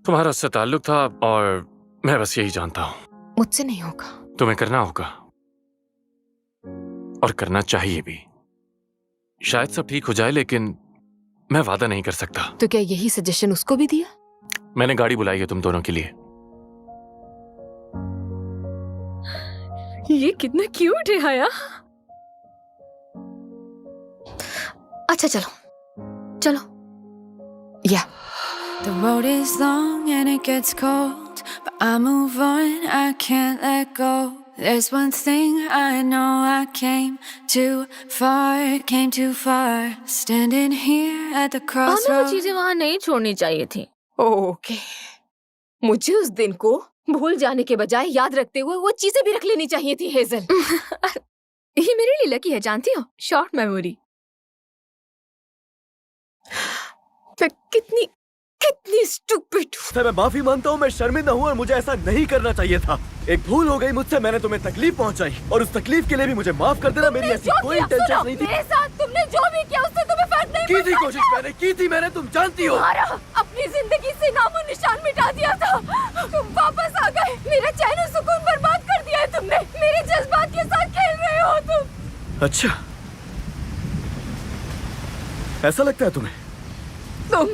तुम्हारा उससे ताल्लुक था, और मैं बस यही जानता हूं। मुझसे नहीं होगा। तुम्हें करना होगा, और करना चाहिए भी। शायद सब ठीक हो जाए, लेकिन मैं वादा नहीं कर सकता। तो क्या यही सजेशन उसको भी दिया? मैंने गाड़ी बुलाई है तुम दोनों के लिए। ये कितना क्यूट है हया। अच्छा चलो चलो। या The road is long and it gets cold, but I move on, I can't let go. There's one thing I know, I came too far, standing here at the हमें वो crossroads. चीजें वहां नहीं छोड़नी चाहिए थी। ओके, मुझे उस दिन को भूल जाने के बजाय याद रखते हुए वो चीजें भी रख लेनी चाहिए थी हेजल। ये मेरे लिए लकी है, जानती हो, शॉर्ट मेमोरी। मैं कितनी स्टूपिड हूँ। मैं माफी मांगता हूँ, मैं शर्मिंदा हूँ और मुझे ऐसा नहीं करना चाहिए था। एक भूल हो गई मुझसे, मैंने तुम्हें तकलीफ पहुंचाई, और उस तकलीफ के लिए भी मुझे माफ कर देना। मेरी ऐसी कोई इंटेंशन नहीं थी। मेरे साथ तुमने जो भी किया उससे तुम्हें फर्क नहीं की थी कोशिश, मैंने की थी, मैंने, तुम जानती हो। अपनी जिंदगी से नामो निशान मिटा दिया था। तुम वापस आ गए, मेरा चैन और सुकून बर्बाद कर दिया है तुमने। मेरे जज्बात के साथ खेल रहे हो तुम। अच्छा, ऐसा लगता है तुम्हें? तुम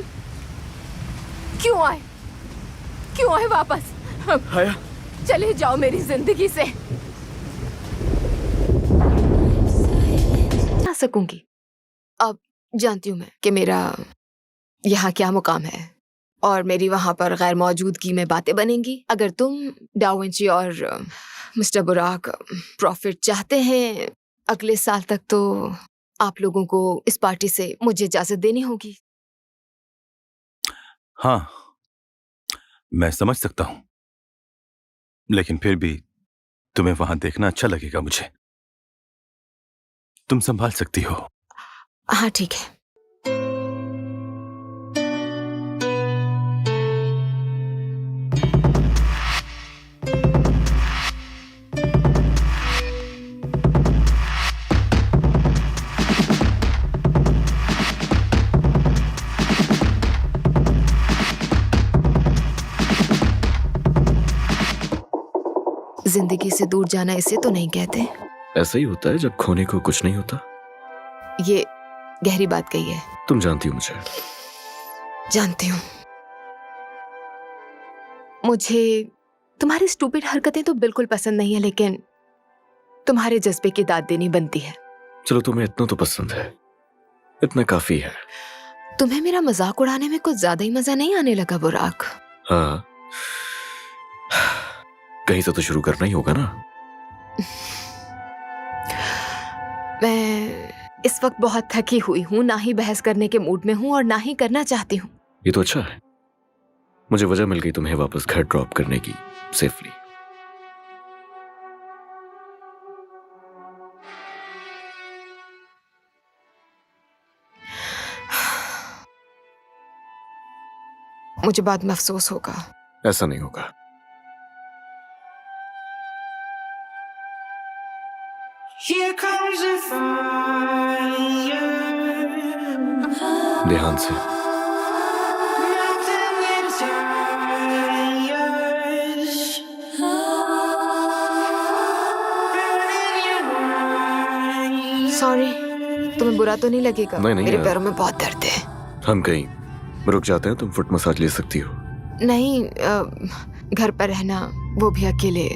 क्यों आए वापस? हया, चले जाओ मेरी जिंदगी से। आ सकूंगी। अब जानती हूँ मैं कि मेरा यहाँ क्या मुकाम है, और मेरी वहां पर गैर मौजूदगी में बातें बनेंगी। अगर तुम, डा विंची और मिस्टर बुराक प्रॉफिट चाहते हैं अगले साल तक, तो आप लोगों को इस पार्टी से मुझे इजाजत देनी होगी। हाँ, मैं समझ सकता हूं, लेकिन फिर भी तुम्हें वहां देखना अच्छा लगेगा मुझे। तुम संभाल सकती हो। हाँ ठीक है। जिंदगी से दूर जाना इसे तो नहीं कहते। ऐसा ही होता है जब खोने को कुछ नहीं होता। ये गहरी बात कही है। तुम जानती हो मुझे। जानती हूँ। मुझे तुम्हारी स्टूपिड हरकतें तो बिल्कुल पसंद नहीं है, लेकिन तुम्हारे जज्बे की दाद देनी बनती है। चलो, तुम्हें इतना तो पसंद है, इतना काफी है। तुम्हें मेरा मजाक उड़ाने में कुछ ज्यादा ही मजा नहीं आने लगा बुराक? हाँ, कहीं से तो शुरू करना ही होगा ना। मैं इस वक्त बहुत थकी हुई हूँ, ना ही बहस करने के मूड में हूँ और ना ही करना चाहती हूँ। ये तो अच्छा है, मुझे वजह मिल गई तुम्हें वापस घर ड्रॉप करने की, सेफली। मुझे बाद में अफसोस होगा। ऐसा नहीं होगा। Here comes the fire. ध्यान से। Melting in tires. Burning your mind. Sorry, तुम्हें बुरा तो नहीं लगेगा? नहीं, मेरे यार। पैरों में बहुत दर्द है। हम कहीं रुक जाते हैं, तुम फुट मसाज ले सकती हो। नहीं, घर पर रहना, वो भी अकेले।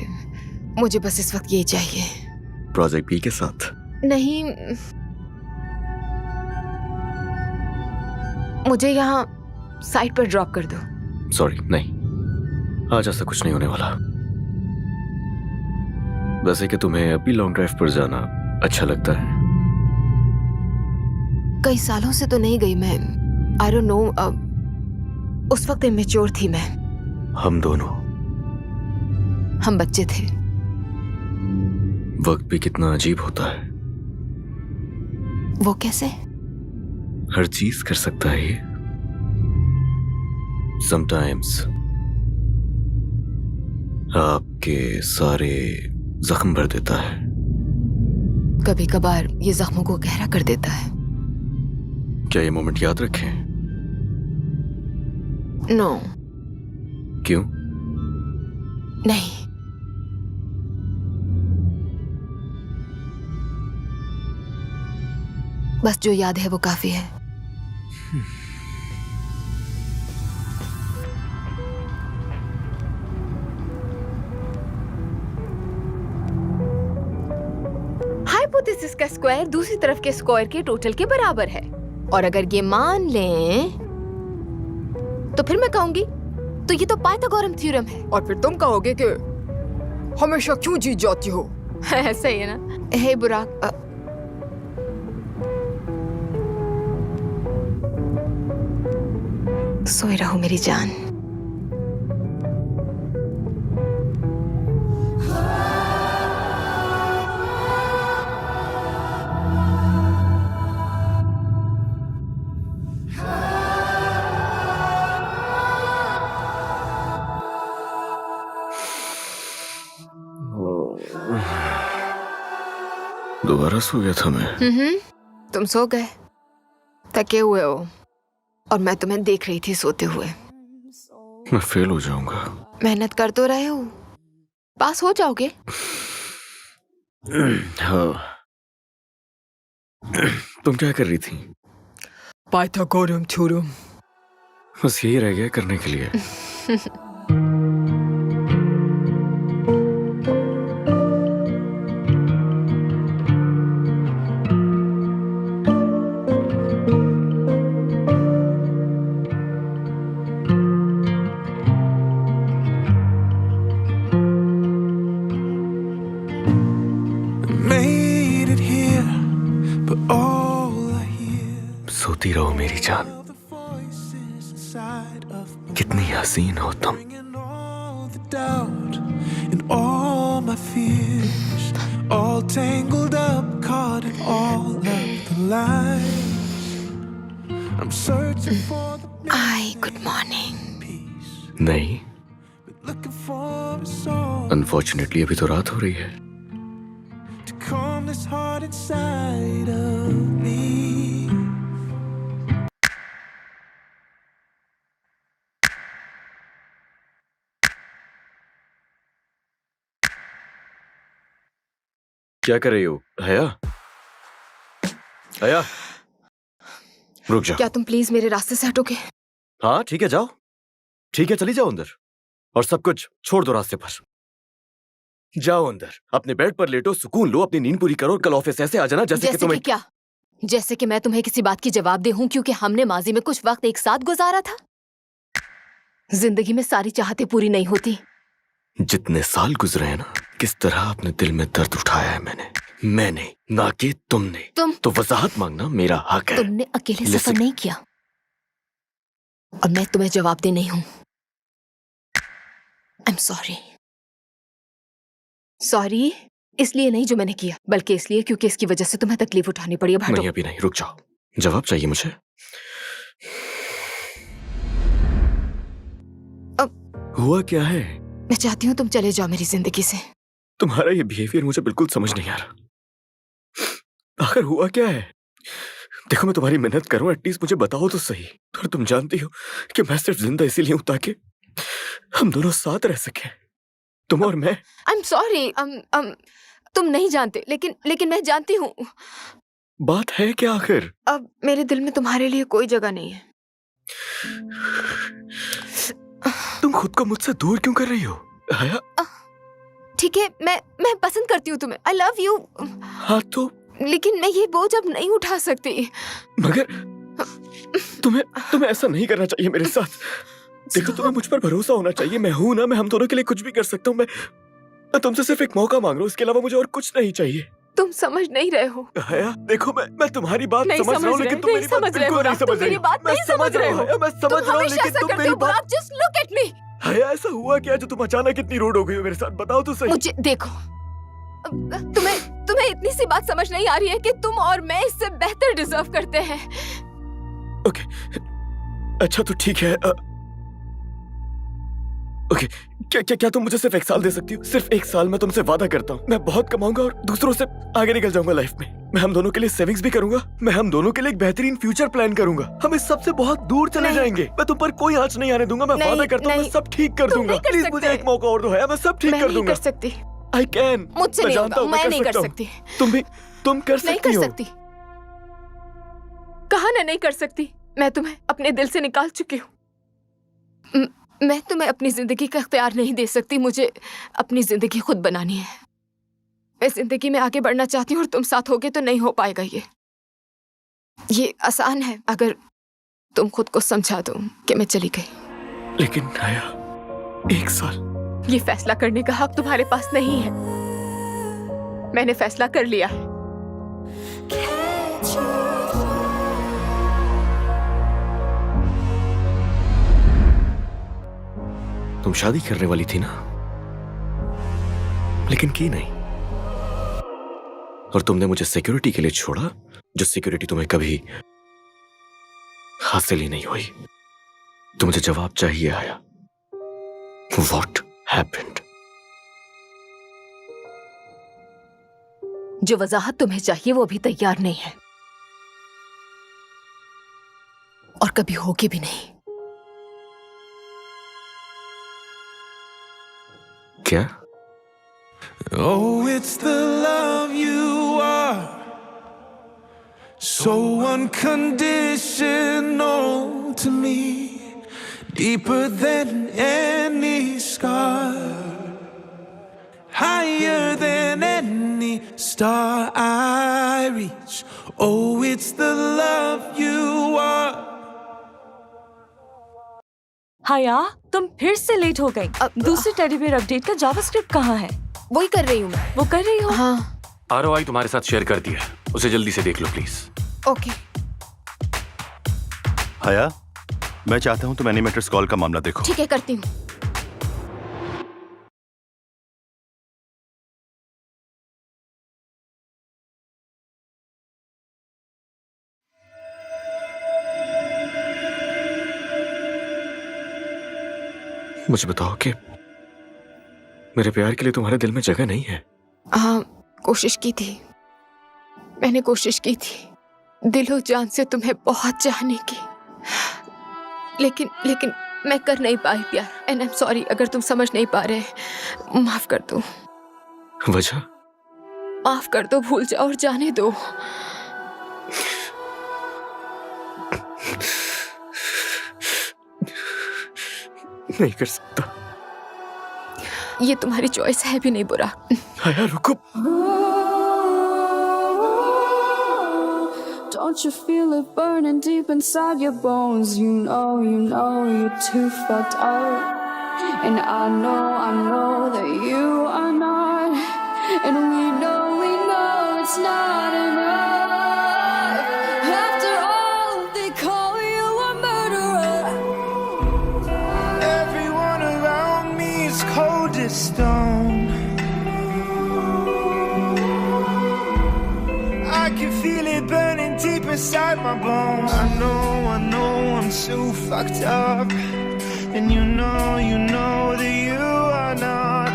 मुझे बस इस वक्त यही चाहिए। प्रोजेक्ट बी के साथ? नहीं, मुझे यहाँ साइट पर ड्रॉप कर दो। सॉरी, नहीं, आज ऐसा कुछ नहीं होने वाला। वैसे कि तुम्हें अभी लॉन्ग ड्राइव पर जाना अच्छा लगता है। कई सालों से तो नहीं गई मैं। आई डोंट नो, उस वक्त इमेच्योर थी मैं। हम दोनों, हम बच्चे थे। वक्त भी कितना अजीब होता है। वो कैसे? हर चीज कर सकता है ये। समटाइम्स आपके सारे जख्म भर देता है। कभी कभार ये जख्मों को गहरा कर देता है। क्या ये मोमेंट याद रखें? नो। क्यों? नहीं। बस जो याद है वो काफी है। हाइपोथेसिस का स्क्वायर दूसरी तरफ के स्क्वायर के टोटल के बराबर है, और अगर ये मान लें तो फिर मैं कहूंगी तो ये तो पाइथागोरम थ्योरम है, और फिर तुम कहोगे कि हमेशा क्यों जीत जाती हो। सही है ना? हे बुराक, सोए रहो मेरी जान। दोबारा सो गया था मैं। तुम सो गए, थके हुए हो, और मैं तुम्हें देख रही थी सोते हुए। मैं फेल हो जाऊंगा। मेहनत कर तो रहे हो, पास हो जाओगे। हाँ। तुम क्या कर रही थी? पाइथागोरम थ्योरम। बस यही रह गया करने के लिए। मुस्कुराती रहो मेरी जान, कितनी हसीन हो तुम। Doubt and all my fears, all tangled up, caught in all of the lies. I'm searching for the Hi, good morning. peace, नहीं, looking for a song unfortunately अभी तो रात हो रही है। to calm this heart inside of me. क्या कर रही हो हया? हया, रुक जाओ। क्या तुम प्लीज मेरे रास्ते से हटोगे? हाँ ठीक है, जाओ। ठीक है, चली जाओ अंदर और सब कुछ छोड़ दो रास्ते पर। जाओ अंदर, अपने बेड पर लेटो, सुकून लो, अपनी नींद पूरी करो और कल ऑफिस ऐसे आ जाना जैसे कि जैसे तुम्हें। कि क्या? जैसे कि मैं तुम्हें किसी बात की जवाबदेह हूं क्योंकि हमने माजी में कुछ वक्त एक साथ गुजारा था। जिंदगी में सारी चाहतें पूरी नहीं होती। जितने साल गुजरे हैं ना, किस तरह अपने दिल में दर्द उठाया है मैंने, ना कि तुमने। तुम तो वजाहत मांगना मेरा हक है। तुमने अकेले सफर नहीं किया और मैं तुम्हें जवाबदेह नहीं हूं। आई एम सॉरी इसलिए नहीं जो मैंने किया, बल्कि इसलिए क्योंकि इसकी वजह से तुम्हें तकलीफ उठानी पड़ी। अब हटो। नहीं, अभी नहीं, रुक जाओ। जवाब चाहिए मुझे। हुआ क्या है? मैं चाहती हूँ तुम चले जाओ मेरी जिंदगी से। तुम्हारा ये बिहेवियर मुझे बिल्कुल समझ नहीं आ रहा। आखिर हुआ क्या है? देखो, मैं तुम्हारी मेहनत करूं, एटलीस्ट मुझे बताओ तो सही। और तुम जानती हो कि मैं सिर्फ जिंदा इसीलिए हूं ताकि हम दोनों साथ रह सकें, तुम और मैं। I am sorry. तुम नहीं जानते, लेकिन मैं जानती हूँ। बात है क्या आखिर? अब मेरे दिल में तुम्हारे लिए कोई जगह नहीं है। तुम खुद को मुझसे दूर क्यों कर रही हो हया? ठीक है, मैं पसंद करती हूँ तुम्हें। I love you. हाँ तो? लेकिन मैं ये बोझ अब नहीं उठा सकती। मगर तुम्हें ऐसा नहीं करना चाहिए मेरे साथ। देखो, तुम्हें मुझ पर भरोसा होना चाहिए। मैं हूं ना, मैं हम दोनों के लिए कुछ भी कर सकता हूँ। मैं तुमसे सिर्फ एक मौका मांग रहा हूँ, इसके अलावा मुझे और कुछ नहीं चाहिए। तुम समझ नहीं रहे हो। हया, देखो, मैं तुम्हारी बात समझ रहा हूँ, लेकिन तुम मेरी बात बिल्कुल नहीं समझ रही। मैं समझ रहा हूँ, लेकिन तुम मेरी बात। Just look at me. हया, ऐसा हुआ क्या जो तुम अचानक इतनी रूड हो गई हो मेरे साथ? बताओ तो सही। मुझे देखो, तुम्हें इतनी सी बात समझ नहीं आ रही है कि तुम और मैं इससे बेहतर डिजर्व करते हैं। ओके, अच्छा तो ठीक है। ओके, क्या तुम मुझे सिर्फ 1 साल दे सकती हो? सिर्फ 1 साल, मैं तुमसे वादा करता हूँ। मैं बहुत कमाऊंगा और दूसरों से आगे निकल जाऊंगा लाइफ में। मैं हम दोनों के लिए सेविंग्स भी करूंगा। मैं हम दोनों के लिए एक बेहतरीन फ्यूचर प्लान करूंगा। हम इस सब से बहुत दूर चले जाएंगे। मैं तुम पर कोई आंच नहीं आने दूंगा। मैं वादा करता हूँ, मैं सब ठीक कर दूंगा। प्लीज मुझे एक मौका और दो है, मैं सब ठीक कर दूंगा। कर सकती। I can. मुझसे नहीं होगा, मैं नहीं कर सकती। तुम कर सकती हो। नहीं कर सकती। कहा ना नहीं कर सकती। मैं तुम्हें अपने दिल से निकाल चुकी हूँ। मैं तुम्हें अपनी जिंदगी का इख्तियार नहीं दे सकती। मुझे अपनी जिंदगी खुद बनानी है। मैं जिंदगी में आगे बढ़ना चाहती हूँ और तुम साथ होगे तो नहीं हो पाएगा। ये आसान है अगर तुम खुद को समझा दो कि मैं चली गई। लेकिन हया, 1 साल। ये फैसला करने का हक तुम्हारे पास नहीं है। मैंने फैसला कर लिया है। तुम शादी करने वाली थी ना, लेकिन की नहीं। और तुमने मुझे सिक्योरिटी के लिए छोड़ा, जो सिक्योरिटी तुम्हें कभी हासिल ही नहीं हुई। तो मुझे जवाब चाहिए आया। What happened? जो वजाहत तुम्हें चाहिए वो अभी तैयार नहीं है और कभी होगी भी नहीं। क्या? Oh, it's the love you are, so unconditional to me, deeper than any scar, higher than any star I reach. Oh, it's the love you are. हया, तुम फिर से लेट हो गई। दूसरे टेडी बेयर अपडेट का जावास्क्रिप्ट कहाँ है? वही कर रही हूँ मैं। वो कर रही हो? हाँ। ROI तुम्हारे साथ शेयर कर दिया है, उसे जल्दी से देख लो प्लीज। ओके। हया, मैं चाहता हूं तुम एनिमेटर्स कॉल का मामला देखो। ठीक है, करती हूँ। मुझे बताओ कि मेरे प्यार के लिए तुम्हारे दिल में जगह नहीं है? कोशिश की थी, मैंने कोशिश की थी दिलो जान से तुम्हें बहुत चाहने की, लेकिन मैं कर नहीं पाई प्यार। एंड आई एम सॉरी अगर तुम समझ नहीं पा रहे। माफ कर दो। वजह? माफ कर दो, भूल जाओ और जाने दो। नहीं कर सकता। ये तुम्हारी चॉइस है भी नहीं बुरा। हया रुको। Don't you feel it burning deep inside your bones? You know you're too fucked up. And I know that you are not. And we know it's not enough. After all, they call you a murderer. Everyone around me is cold as stone. I can feel it burning deep inside my bones. I know I'm so fucked up. And you know that you are not.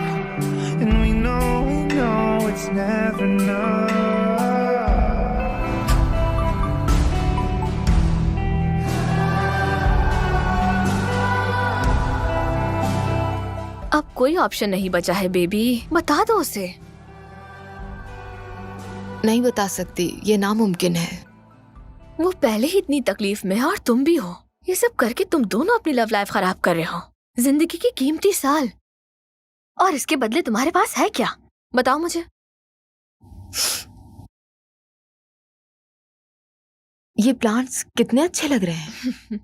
And we know it's never enough. अब कोई option नहीं बचा है baby, बता दो उसे। नहीं बता सकती, ये नामुमकिन है। वो पहले ही इतनी तकलीफ में है और तुम भी हो। ये सब करके तुम दोनों अपनी लव लाइफ खराब कर रहे हो, जिंदगी की कीमती साल। और इसके बदले तुम्हारे पास है क्या? बताओ मुझे। ये प्लांट्स कितने अच्छे लग रहे हैं।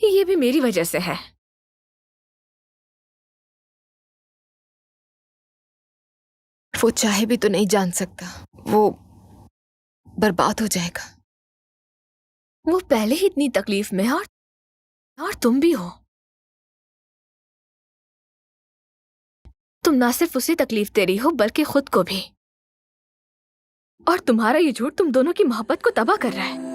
ये भी मेरी वजह से है। वो चाहे भी तो नहीं जान सकता, वो बर्बाद हो जाएगा। वो पहले ही इतनी तकलीफ में है और तुम भी हो। तुम ना सिर्फ उसे तकलीफ दे रही हो बल्कि खुद को भी। और तुम्हारा ये झूठ तुम दोनों की मोहब्बत को तबाह कर रहा है।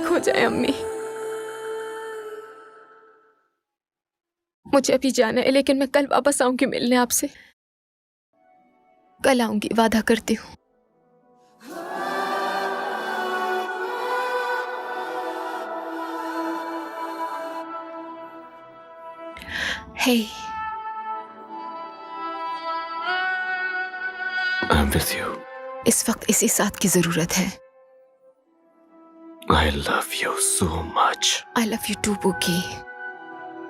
हो जाए अम्मी। मुझे अभी जाना है, लेकिन मैं कल वापस आऊंगी मिलने आपसे। कल आऊंगी, वादा करती हूँ। हे, I'm with you. इस वक्त इसी साथ की जरूरत है। I love you so much. I love you too, Bookie.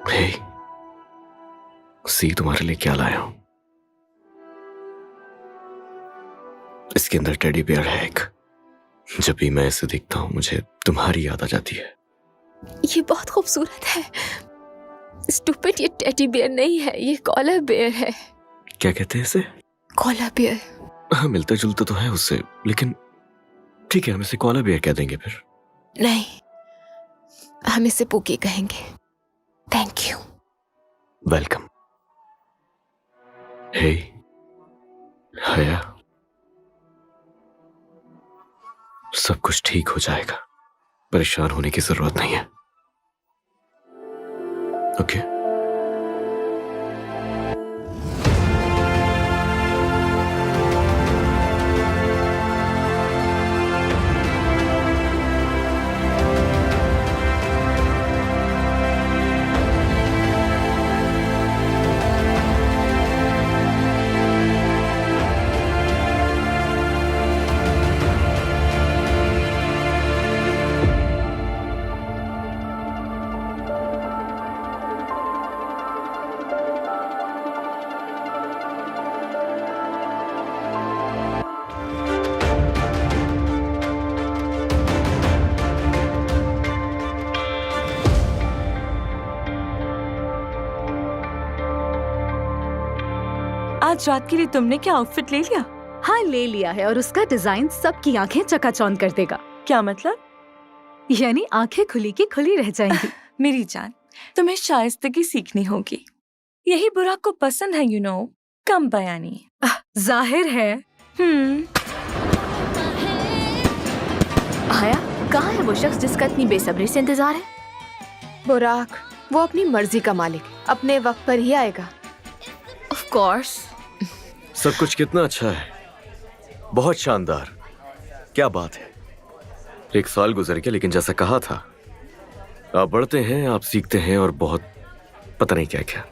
Hey, सी तुम्हारे लिए क्या लाया हूं। इसके अंदर टेडी बियर है एक। जब भी मैं इसे देखता हूं मुझे तुम्हारी याद आ जाती है। ये बहुत खूबसूरत है। स्टूपिड, ये टेडी बियर नहीं है, ये कॉलर बियर है। क्या कहते हैं इसे? Koala bear. हाँ, मिलता जुलता तो है उससे, लेकिन ठीक है, हम इसे कॉलर बियर कह देंगे फिर। नहीं, हम इसे पुकी कहेंगे। Thank you. वेलकम। हे, हया, सब कुछ ठीक हो जाएगा। परेशान होने की जरूरत नहीं है। ओके? आज रात के लिए तुमने क्या आउटफिट ले लिया? हाँ ले लिया है और उसका डिजाइन सबकी आंखें चकाचौंध कर देगा। क्या मतलब? यानी आंखें खुली की खुली रह जाएंगी। मेरी जान, तुम्हें शाइस्तगी सीखनी होगी। यही बुराक को पसंद है, कम बयानी। जाहिर है। आया कहाँ है वो शख्स जिसका इतनी बेसब्री से इंतजार है? बुराक, वो अपनी मर्जी का मालिक है, अपने वक्त पर ही आएगा। Of course. सब कुछ कितना अच्छा है, बहुत शानदार। क्या बात है। 1 साल गुजर गया, लेकिन जैसा कहा था, आप बढ़ते हैं, आप सीखते हैं और बहुत पता नहीं क्या क्या।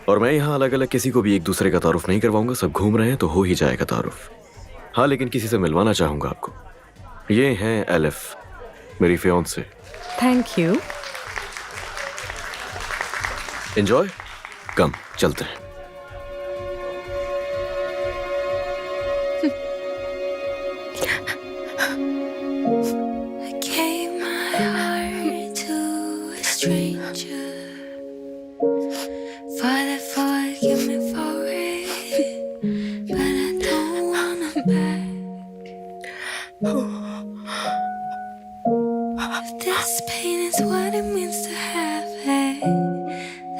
और मैं यहाँ अलग अलग किसी को भी एक दूसरे का तारुफ नहीं करवाऊंगा। सब घूम रहे हैं तो हो ही जाएगा तारुफ। हाँ, लेकिन किसी से मिलवाना चाहूंगा आपको। ये हैं एलिफ, मेरी फियांसे। Thank you. एंजॉय। कम चलते हैं। I gave my heart to a stranger. Father, forgive me for it, but I don't wanna back. If this pain is what it means to have it,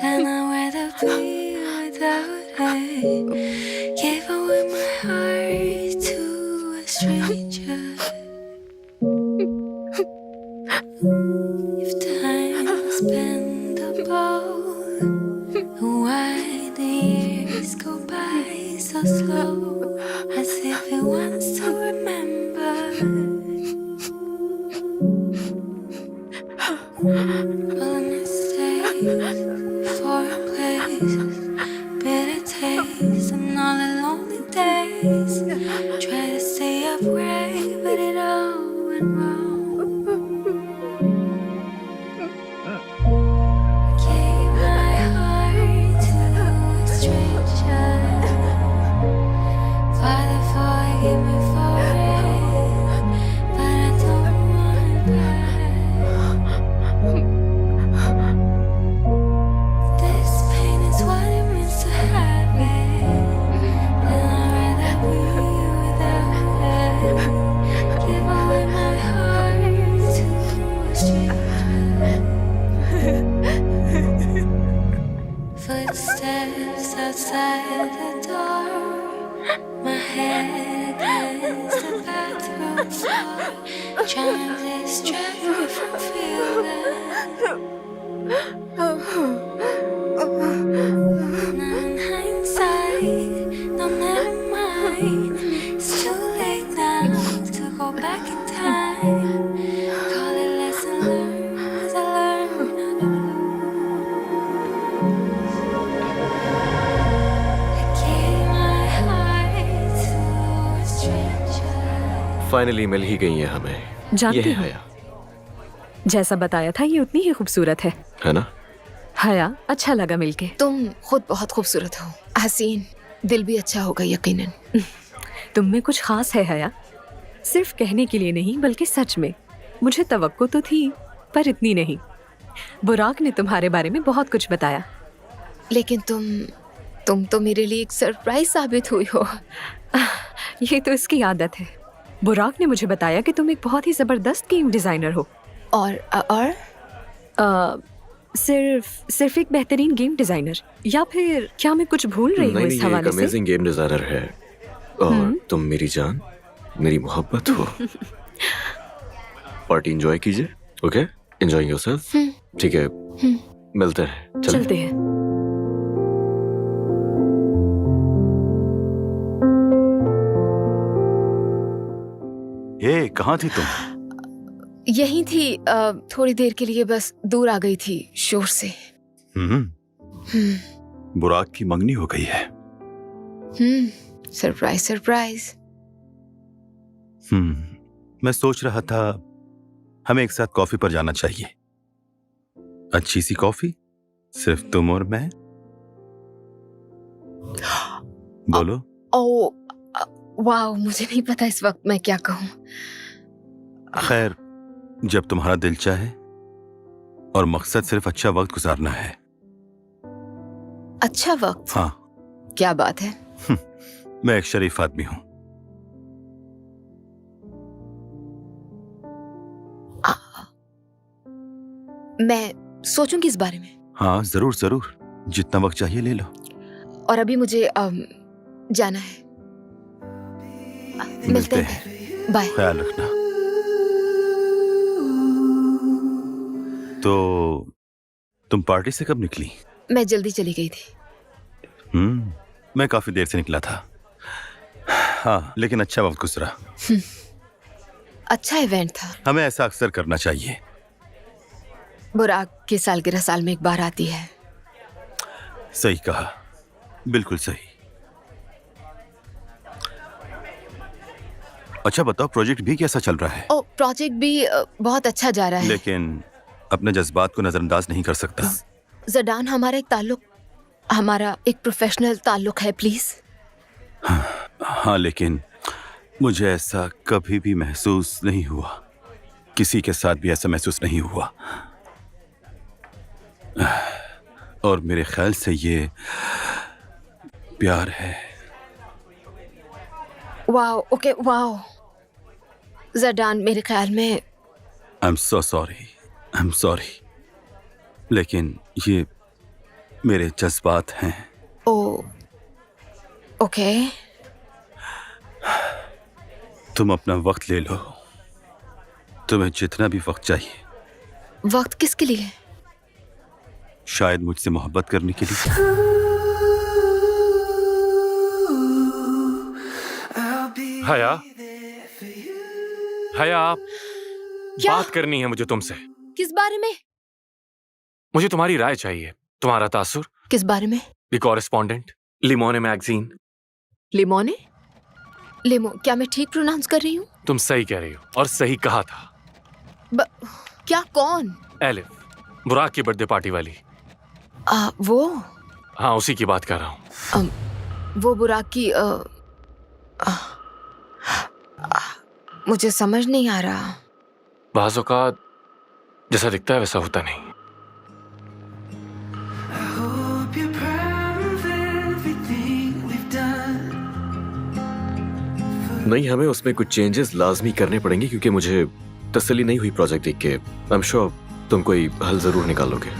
then I'd rather be without it. Gave away my heart to a stranger. If time's bendable, why the years go by so slow, as if it wants to remember. All mistakes, foreign places, bitter taste, and all the lonely days. Try to stay upright, but it all went wrong. Footsteps outside the door, my head against the bathroom floor, trying to distract me from feeling. Now in hindsight, no, never mind. It's too late now to go back in time. Call it lesson learned as I learn how to lose. Finally मिल ही गई है हमें। जानती ये है हूँ। हया। जैसा बताया था ये उतनी ही खूबसूरत है ना? हया, अच्छा लगा मिलके। तुम खुद बहुत खूबसूरत हो हसीन, दिल भी अच्छा होगा यकीनन। तुम में कुछ खास है हया, सिर्फ कहने के लिए नहीं बल्कि सच में। मुझे तवक्को तो थी पर इतनी नहीं। बुराक ने तुम्हारे बारे में बहुत कुछ बताया। लेकिन तुम तो मेरे लिए एक सरप्राइज साबित हुई हो। ये तो इसकी आदत है। बुराक ने मुझे बताया कि तुम एक बहुत ही जबरदस्त गेम डिजाइनर हो। और सिर्फ एक बेहतरीन गेम डिजाइनर, या फिर क्या मैं कुछ भूल रही हूँ इस हवाले से? अमेजिंग गेम डिजाइनर है और तुम मेरी जान, मेरी मोहब्बत हो। पार्टी एंजॉय कीजिए। Okay, enjoy yourself. ठीक है, मिलते हैं। चलते हैं। ये कहाँ थी तुम? यही थी, थोड़ी देर के लिए बस दूर आ गई थी शोर से। बुराक की मंगनी हो गई है। सरप्राइज। मैं सोच रहा था हमें एक साथ कॉफी पर जाना चाहिए। अच्छी सी कॉफी, सिर्फ तुम और मैं। बोलो। वाह, मुझे नहीं पता इस वक्त मैं क्या कहूँ। खैर, जब तुम्हारा दिल चाहे और मकसद सिर्फ अच्छा वक्त गुजारना है। अच्छा वक्त? हाँ। क्या बात है, मैं एक शरीफ आदमी हूं। मैं सोचूंगी इस बारे में। हाँ जरूर जरूर, जितना वक्त चाहिए ले लो। और अभी मुझे जाना है। मिलते हैं। बाय। ख्याल रखना। तो तुम पार्टी से कब निकली? मैं जल्दी चली गई थी। मैं काफी देर से निकला था। हाँ, लेकिन अच्छा वक्त गुजरा। अच्छा इवेंट था। हमें ऐसा अक्सर करना चाहिए। बुराक की सालगिरह साल में एक बार आती है। सही कहा, बिल्कुल सही। अच्छा बताओ, प्रोजेक्ट भी कैसा चल रहा है? ओ, प्रोजेक्ट भी बहुत अच्छा जा रहा है। लेकिन अपने जज्बात को नजरअंदाज नहीं कर सकता। जडान, हमारा एक प्रोफेशनल ताल्लुक है, प्लीज। हाँ, लेकिन मुझे ऐसा कभी भी महसूस नहीं हुआ। किसी के साथ भी ऐसा महसूस नहीं हुआ। और मेरे ख्याल से ये प्यार है। Wow, okay, wow. जडान, मेरे ख्याल में आई एम सो सॉरी, लेकिन ये मेरे जज्बात हैं। ओ, ओके। तुम अपना वक्त ले लो, तुम्हें जितना भी वक्त चाहिए। वक्त किसके लिए? शायद मुझसे मोहब्बत करने के लिए। हया, क्या? बात करनी है मुझे तुमसे। किस बारे में? मुझे तुम्हारी राय चाहिए, तुम्हारा तासुर। किस बारे में? The correspondent, Limone magazine. Limone? क्या मैं ठीक प्रोनाउंस कर रही हूँ? तुम सही कह रही हो, और सही कहा था। क्या? कौन? एलिफ, बुराक की बर्थडे पार्टी वाली। वो? हाँ, उसी की बात कर रहा हूँ। वो बुराक की मुझे समझ नहीं आ रहा। बाज़ औक़ात जैसा दिखता है वैसा होता नहीं। नहीं, हमें उसमें कुछ चेंजेस लाजमी करने पड़ेंगे, क्योंकि मुझे तसल्ली नहीं हुई प्रोजेक्ट देख के। आई एम श्योर तुम कोई हल जरूर निकालोगे।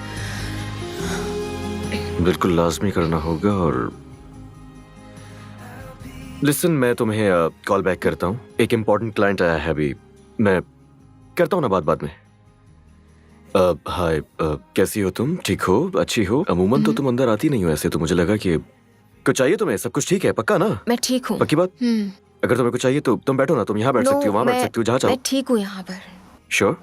बिल्कुल लाजमी करना होगा। और लिसन, मैं तुम्हें कॉल बैक करता हूँ। एक इम्पोर्टेंट क्लाइंट आया है अभी। मैं करता हूँ ना बात बाद में। हाय, कैसी हो तुम? ठीक हो? अच्छी हो? अमूमन तो तुम अंदर आती नहीं हो ऐसे, तो मुझे लगा कि कुछ चाहिए तुम्हें। सब कुछ ठीक है? पक्का ना? मैं ठीक हूँ। पक्की बात? अगर तुम्हें कुछ चाहिए तो तुम बैठो ना, तुम यहाँ बैठ सकती हो, वहाँ बैठ सकती हो, जहाँ चाहो। मैं ठीक हूँ यहाँ पर। श्योर?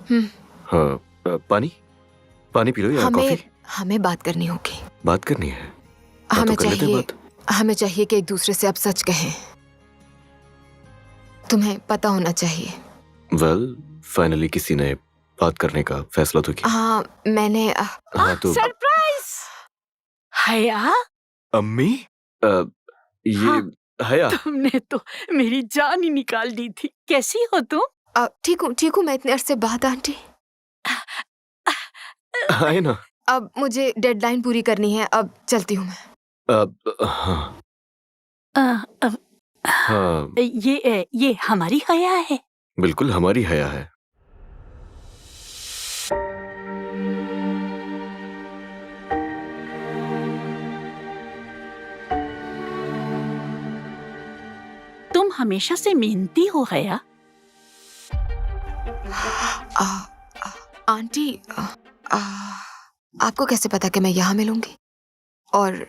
हाँ, पानी पी लो या कॉफी? हमें बात करनी होगी। बात करनी है? हमें चाहिए कि एक दूसरे से अब सच कहें। तुम्हें पता होना चाहिए। वेल, फाइनली किसी ने बात करने का फैसला तो किया। हाँ, मैंने हाँ, तो सरप्राइज! हया, अम्मी, ये हया। तुमने तो मेरी जान ही निकाल दी थी। कैसी हो तुम? ठीक हूँ मैं इतने अरसे बाद। आंटी, आए ना। अब मुझे डेडलाइन पूरी करनी है, अब चलती हूँ मैं। हाँ, ये हमारी हया है। बिल्कुल हमारी हया है। तुम हमेशा से मेहनती हो हया। आंटी, आपको कैसे पता कि मैं यहाँ मिलूंगी? और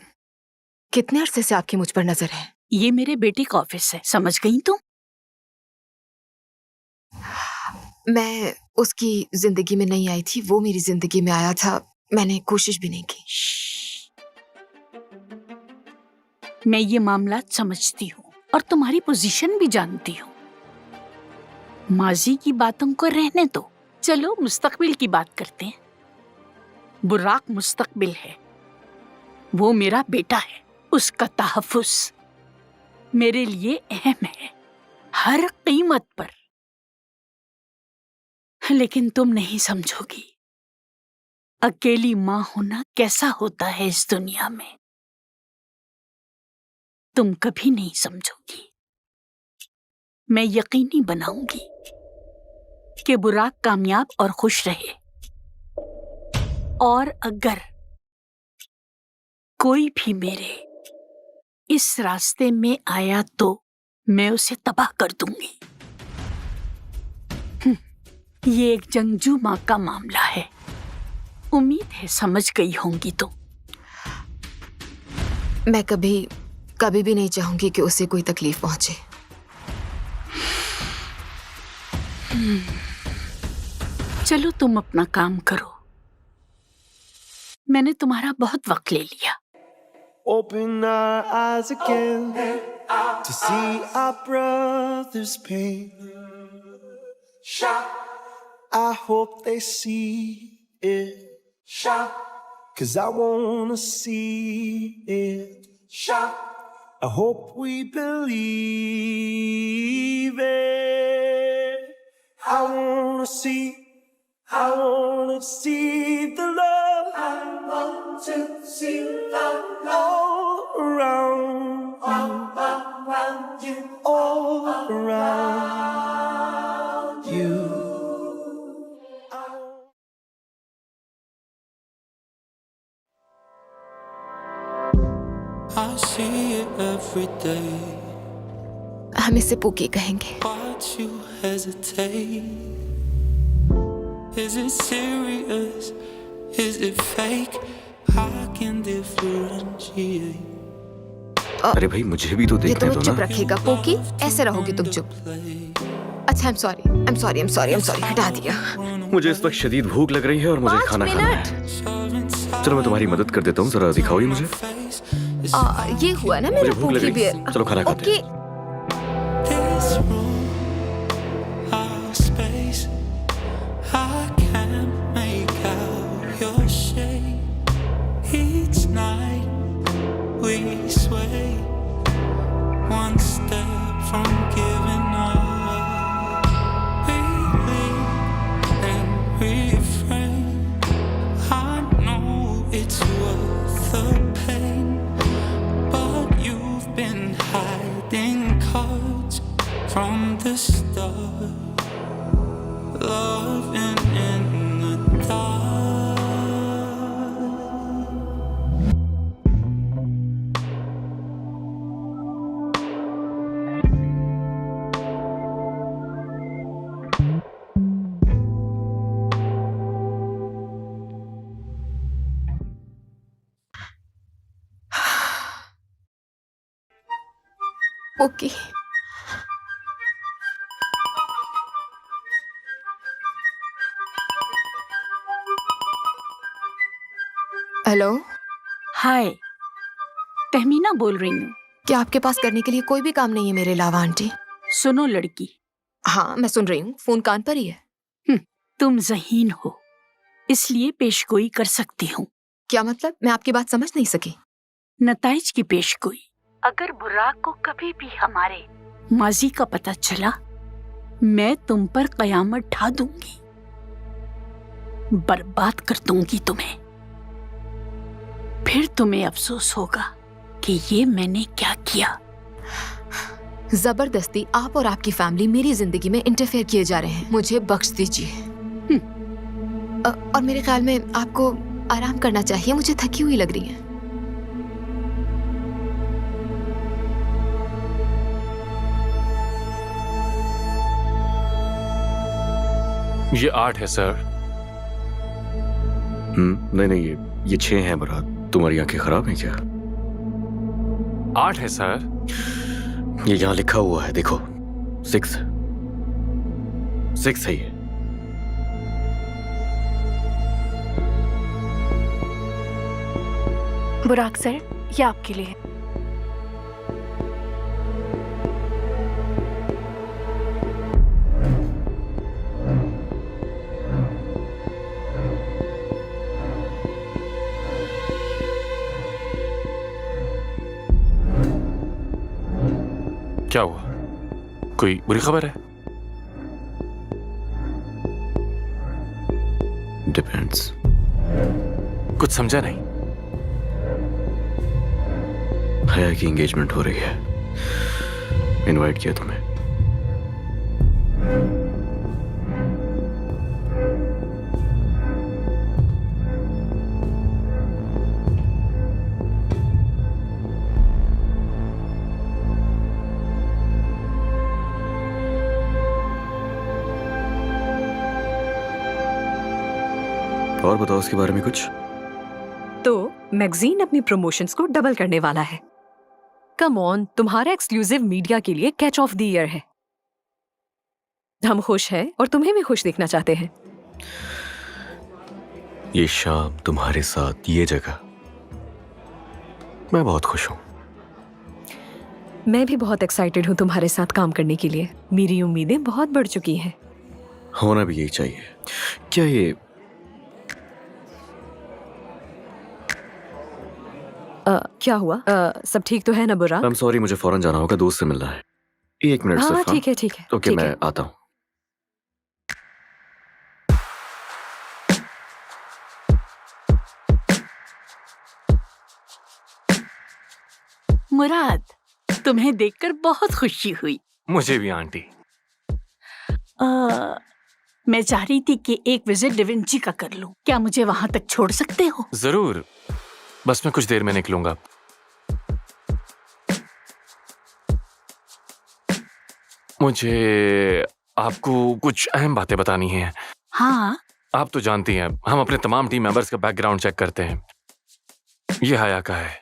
कितने अरसे से आपकी मुझ पर नजर है? ये मेरे बेटे का ऑफिस है, समझ गई तुम? मैं उसकी जिंदगी में नहीं आई थी, वो मेरी जिंदगी में आया था। मैंने कोशिश भी नहीं की। मैं ये मामला समझती हूँ और तुम्हारी पोजीशन भी जानती हूँ। माजी की बातों को रहने दो, चलो मुस्तकबिल की बात करते हैं। बुराक मुस्तकबिल है, वो मेरा बेटा है, उसका तहफ्फुज़ मेरे लिए अहम है, हर कीमत पर। लेकिन तुम नहीं समझोगी अकेली माँ होना कैसा होता है इस दुनिया में। तुम कभी नहीं समझोगी। मैं यकीनी बनाऊंगी कि बुराक कामयाब और खुश रहे, और अगर कोई भी मेरे इस रास्ते में आया तो मैं उसे तबाह कर दूंगी। ये एक जंगजू माँ का मामला है। उम्मीद है समझ गई होंगी तुम। मैं कभी भी नहीं चाहूंगी कि उसे कोई तकलीफ पहुंचे। चलो तुम अपना काम करो, मैंने तुम्हारा बहुत वक्त ले लिया। Open our eyes again to see our brother's pain. I hope they see it, 'cause I wanna see it. I hope we believe it. I wanna see the love. I want to see love all around you, all around you. I see it every day. हम इसे poke कहेंगे। Why'd you hesitate? Is it serious? Is it fake? I can differentiate. अरे भाई मुझे भी तो ये देखने तुम्हें दो चुप ना। रखेगा पोकी? ऐसे रहोगे तुम चुप? अच्छा, I'm sorry, हटा दिया। मुझे इस वक्त शदीद भूख लग रही है और मुझे 5 खाना खाना है। मिनट। चलो मैं तुम्हारी मदद कर देता हूँ, जरा दिखाओ मुझे। ये हुआ ना मेरा मुझे भूख लग पोकी रही बियर। है। चलो खाना खाते हैं। Okay. This room, our space, I can't make out your shape. Each night we sway, one step from giving up. We leave and refrain. I know it's worth the pain, but you've been hiding cards from the start, loving in the dark. Okay. Hello, hi, Tahmina बोल रही हूँ। क्या आपके पास करने के लिए कोई भी काम नहीं है मेरे अलावा आंटी? सुनो लड़की, हाँ, मैं सुन रही हूँ। फोन कान पर ही है। तुम ज़हीन हो, इसलिए पेशगोई कर सकती हूँ। क्या मतलब? मैं आपकी बात समझ नहीं सकी। नताइज की पेशगोई। अगर बुराक को कभी भी हमारे माजी का पता चला, मैं तुम पर कयामत ढा दूंगी, बर्बाद कर दूंगी तुम्हें। फिर तुम्हें अफसोस होगा कि ये मैंने क्या किया। जबरदस्ती आप और आपकी फैमिली मेरी जिंदगी में इंटरफेयर किए जा रहे हैं। मुझे बख्श दीजिए। और मेरे ख्याल में आपको आराम करना चाहिए। मुझे थकी हुई लग रही है। ये 8 है सर। नहीं, ये 6 हैं मुराद। तुम्हारी आंखें खराब हैं क्या? 8 है सर। ये यहाँ लिखा हुआ है, देखो। 6 है ये। बुराक सर, ये आपके लिए। क्या हुआ? कोई बुरी खबर है? डिपेंड्स। कुछ समझा नहीं। हया की एंगेजमेंट हो रही है, इनवाइट किया तुम्हें। और बताओ उसके बारे में कुछ। तो मैगजीन अपनी प्रमोशंस को डबल करने वाला है। कम ऑन, तुम्हारा एक्सक्लूसिव मीडिया के लिए कैच ऑफ द ईयर है। हम खुश हैं और तुम्हें भी खुश देखना चाहते हैं। ये शाम तुम्हारे साथ, ये जगह, मैं बहुत खुश हूं। मैं भी बहुत एक्साइटेड हूँ तुम्हारे साथ काम करने के लिए। मेरी उम्मीदें बहुत बढ़ चुकी हैं। होना भी यही चाहिए। क्या ये क्या हुआ? सब ठीक तो है ना बुरा? आई एम सॉरी, मुझे फौरन जाना होगा, दोस्त से मिलना है। 1 मिनट हाँ सिर्फ। ठीक है ठीक है। ओके, ठीक मैं है। आता हूँ। मुराद, तुम्हें देखकर बहुत खुशी हुई। मुझे भी आंटी। मैं चाह रही थी कि एक विजिट डिविंची का कर लूं। क्या मुझे वहां तक छोड़ सकते हो? जरूर, बस मैं कुछ देर में निकलूंगा। मुझे आपको कुछ अहम बातें बतानी हैं। हाँ। आप तो जानती हैं, हम अपने तमाम टीम मेंबर्स का बैकग्राउंड चेक करते हैं। ये हया का है।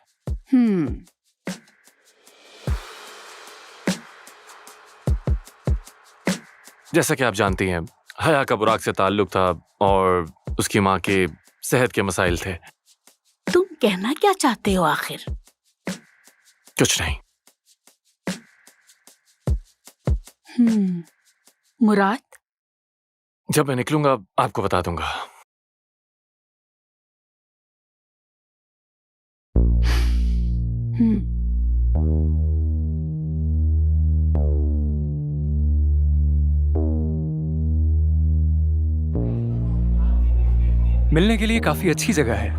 जैसा कि आप जानती हैं, हया का बुराक से ताल्लुक था और उसकी माँ के सेहत के मसाइल थे। तुम कहना क्या चाहते हो आखिर? कुछ नहीं। मुराद, जब मैं निकलूंगा आपको बता दूंगा। मिलने के लिए काफी अच्छी जगह है।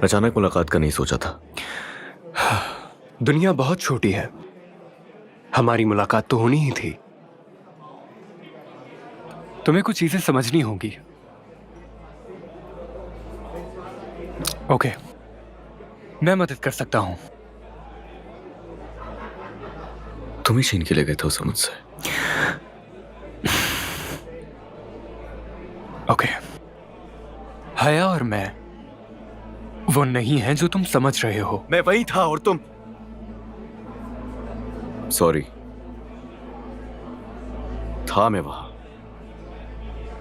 अचानक मुलाकात का नहीं सोचा था। दुनिया बहुत छोटी है, हमारी मुलाकात तो होनी ही थी। तुम्हें कुछ चीजें समझनी होंगी। ओके, मैं मदद कर सकता हूं। तुम ही छीन के ले गए थे उसे मुझसे। ओके, हया और मैं वो नहीं है जो तुम समझ रहे हो। मैं वही था और तुम। सॉरी, था मैं वहां,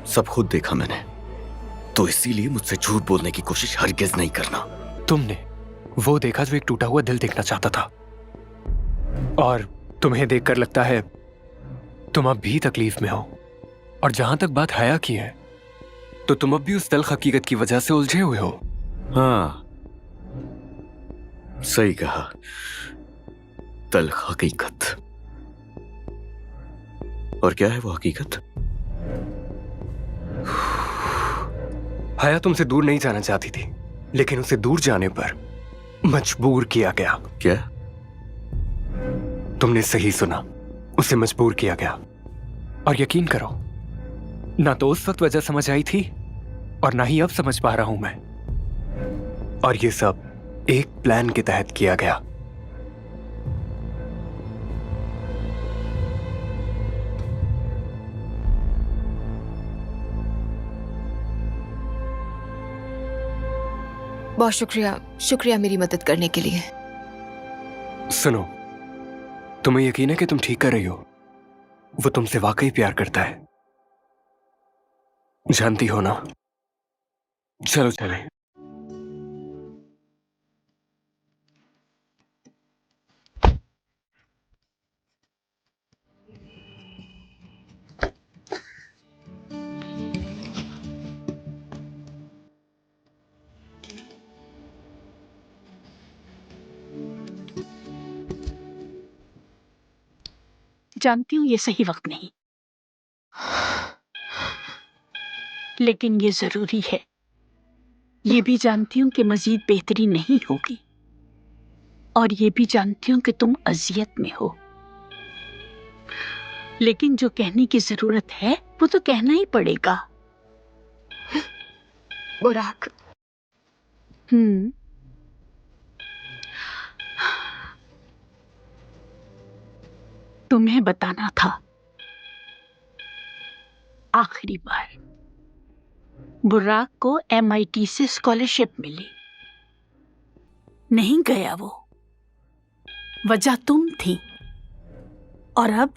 सब खुद देखा मैंने, तो इसीलिए मुझसे झूठ बोलने की कोशिश हरगिज नहीं करना। तुमने वो देखा जो एक टूटा हुआ दिल देखना चाहता था, और तुम्हें देखकर लगता है तुम अब भी तकलीफ में हो। और जहां तक बात हया की है, तो तुम अब भी उस तल्ख हकीकत की वजह से उलझे हुए हो। हाँ, सही कहा, तल्ख हकीकत। और क्या है वो हकीकत? हया तुमसे दूर नहीं जाना चाहती थी, लेकिन उसे दूर जाने पर मजबूर किया गया। क्या? तुमने सही सुना, उसे मजबूर किया गया। और यकीन करो, ना तो उस वक्त वजह समझ आई थी और ना ही अब समझ पा रहा हूं मैं। और ये सब एक प्लान के तहत किया गया। बहुत शुक्रिया, शुक्रिया मेरी मदद करने के लिए। सुनो, तुम्हें यकीन है कि तुम ठीक कर रही हो? वो तुमसे वाकई प्यार करता है, जानती हो ना? चलो चलें। जानती हूँ ये सही वक्त नहीं, लेकिन ये जरूरी है। ये भी जानती हूँ कि मजीद बेहतरी नहीं होगी, और ये भी जानती हूँ कि तुम अजियत में हो, लेकिन जो कहने की जरूरत है वो तो कहना ही पड़ेगा। बुराक, तुम्हें बताना था आखिरी बार। बुराक को MIT से स्कॉलरशिप मिली, नहीं गया वो, वजह तुम थी, और अब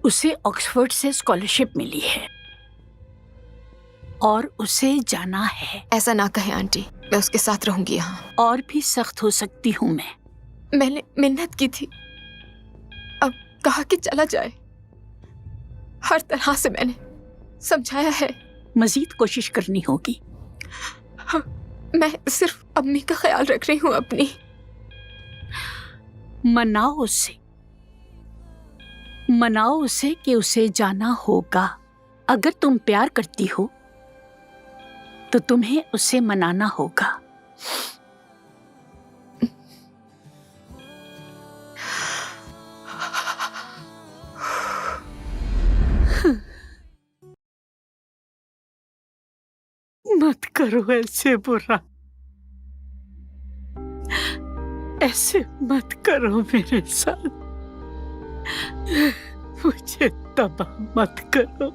उसे ऑक्सफोर्ड से स्कॉलरशिप मिली है और उसे जाना है। ऐसा ना कहे आंटी, मैं उसके साथ रहूंगी यहाँ। और भी सख्त हो सकती हूँ मैंने मिन्नत की थी, अब कहा कि चला जाए। हर तरह से मैंने समझाया है। मजीद कोशिश करनी होगी। हाँ, मैं सिर्फ अम्मी का ख्याल रख रही हूँ अपनी। मनाओ उसे कि उसे जाना होगा। अगर तुम प्यार करती हो तो तुम्हें उसे मनाना होगा। मत करो ऐसे बुरा, ऐसे मत करो मेरे साथ। मुझे तबाह मत करो,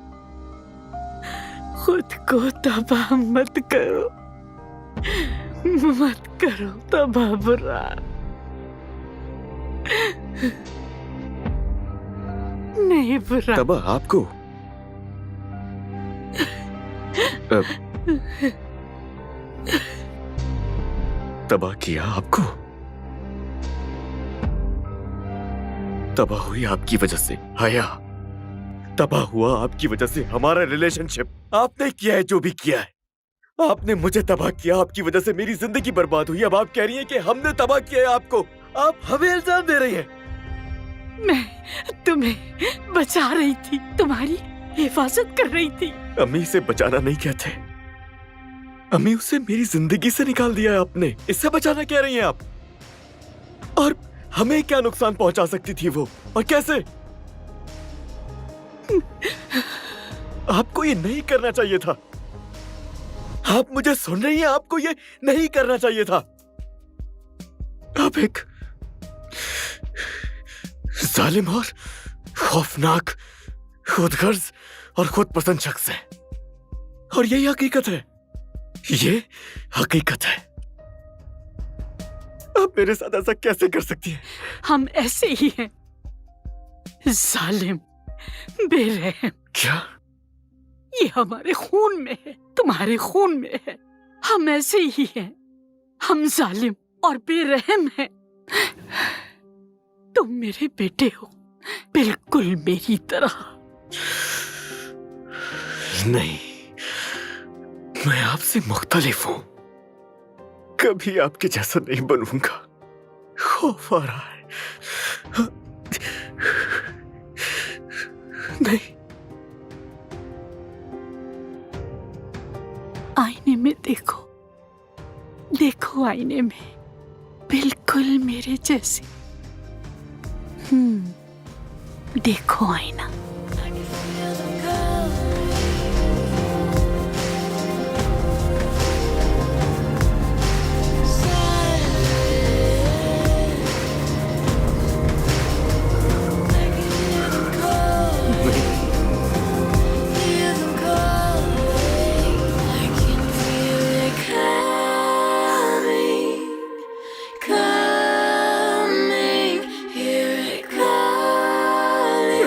खुद को तबाह मत करो, मत करो तबाह बुरा। नहीं बुरा। तबाह आपको? तबाह किया आपको? तबाह हुई आपकी वजह से हया, तबाह हुआ आपकी वजह से हमारा रिलेशनशिप। आपने किया है जो भी किया है, आपने मुझे तबाह किया, आपकी वजह से मेरी जिंदगी बर्बाद हुई। अब आप कह रही हैं कि हमने तबाह किया है आपको, आप हमें इल्जाम दे रही हैं। मैं तुम्हें बचा रही थी, तुम्हारी हिफाजत कर रही थी। अम्मी से बचाना नहीं कहते, अम्मी उसे मेरी जिंदगी से निकाल दिया है आपने, इससे बचाना कह रही हैं आप। और हमें क्या नुकसान पहुंचा सकती थी वो, और कैसे? आपको ये नहीं करना चाहिए था। आप मुझे सुन रही हैं? आपको ये नहीं करना चाहिए था। आप एक जालिम और खौफनाक, खुदगर्ज और खुद पसंद शख्स है, और यही हकीकत है। ये हकीकत है। आप मेरे साथ ऐसा कैसे कर सकती हैं? हम ऐसे ही हैं, जालिम, बेरहम। क्या? ये हमारे खून में है, तुम्हारे खून में है। हम ऐसे ही हैं, हम जालिम और बेरहम हैं। तुम मेरे बेटे हो, बिल्कुल मेरी तरह। नहीं, मैं आपसे मुख्तलिफ हूं, कभी आपके जैसा नहीं बनूंगा। खौफ आ रहा है। नहीं। आईने में देखो, देखो आईने में, बिल्कुल मेरे जैसे। देखो आईना।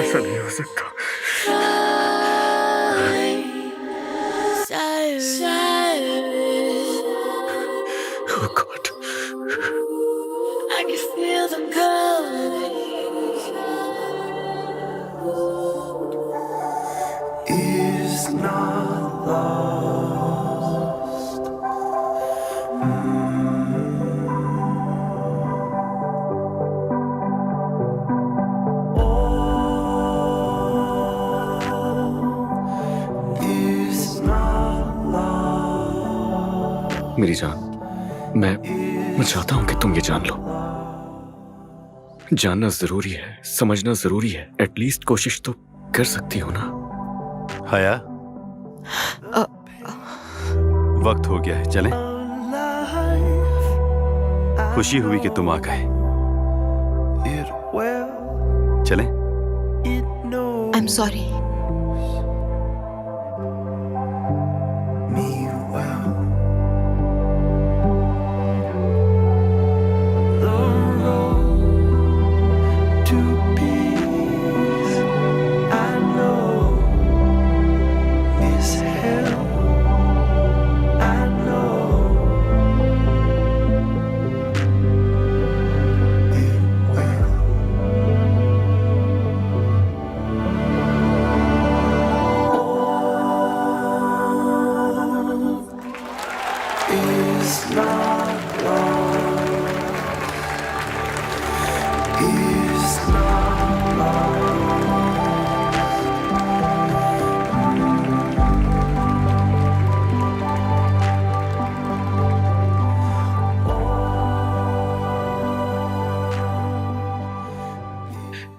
ऐसा नहीं हो सकता। Oh God. I can feel them coming. Is not lost. All is not lost. मेरी जान, मैं चाहता हूं कि तुम ये जान लो। जानना जरूरी है, समझना जरूरी है। एटलीस्ट कोशिश तो कर सकती हो ना। हया, वक्त हो गया है, चलें? खुशी हुई कि तुम आ गए। चलें? I am sorry.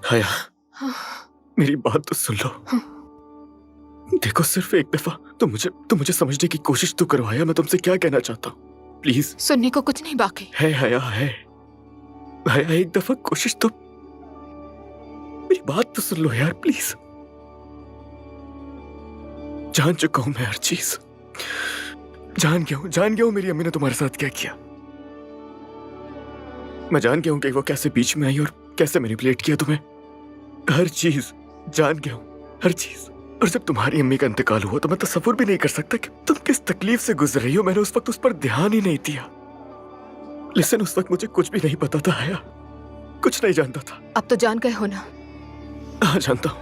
हया, मेरी बात तो सुन लो। देखो, सिर्फ एक दफा तो मुझे समझने की कोशिश तो करो। हया, मैं तुमसे क्या कहना चाहता हूँ, प्लीज। सुनने को कुछ नहीं बाकी है हया, है हया, एक दफा कोशिश तो, मेरी बात तो सुन लो यार, प्लीज। जान चुका हूं मैं हर चीज, जान गया हूं मेरी अम्मी ने तुम्हारे साथ क्या किया। मैं जान गया हूं कि वो कैसे बीच में आई और कैसे मैनिपुलेट किया तुम्हें। हर चीज जान गया हूं, हर चीज। और जब तुम्हारी अम्मी का इंतकाल हुआ तो मैं तसव्वुर भी नहीं कर सकता कि तुम किस तकलीफ से गुजर रही हो। मैंने उस वक्त उस पर ध्यान ही नहीं दिया। लेकिन उस वक्त मुझे कुछ भी नहीं पता था हया, कुछ नहीं जानता था। अब तो जान गए हो ना? हाँ, जानता हूं।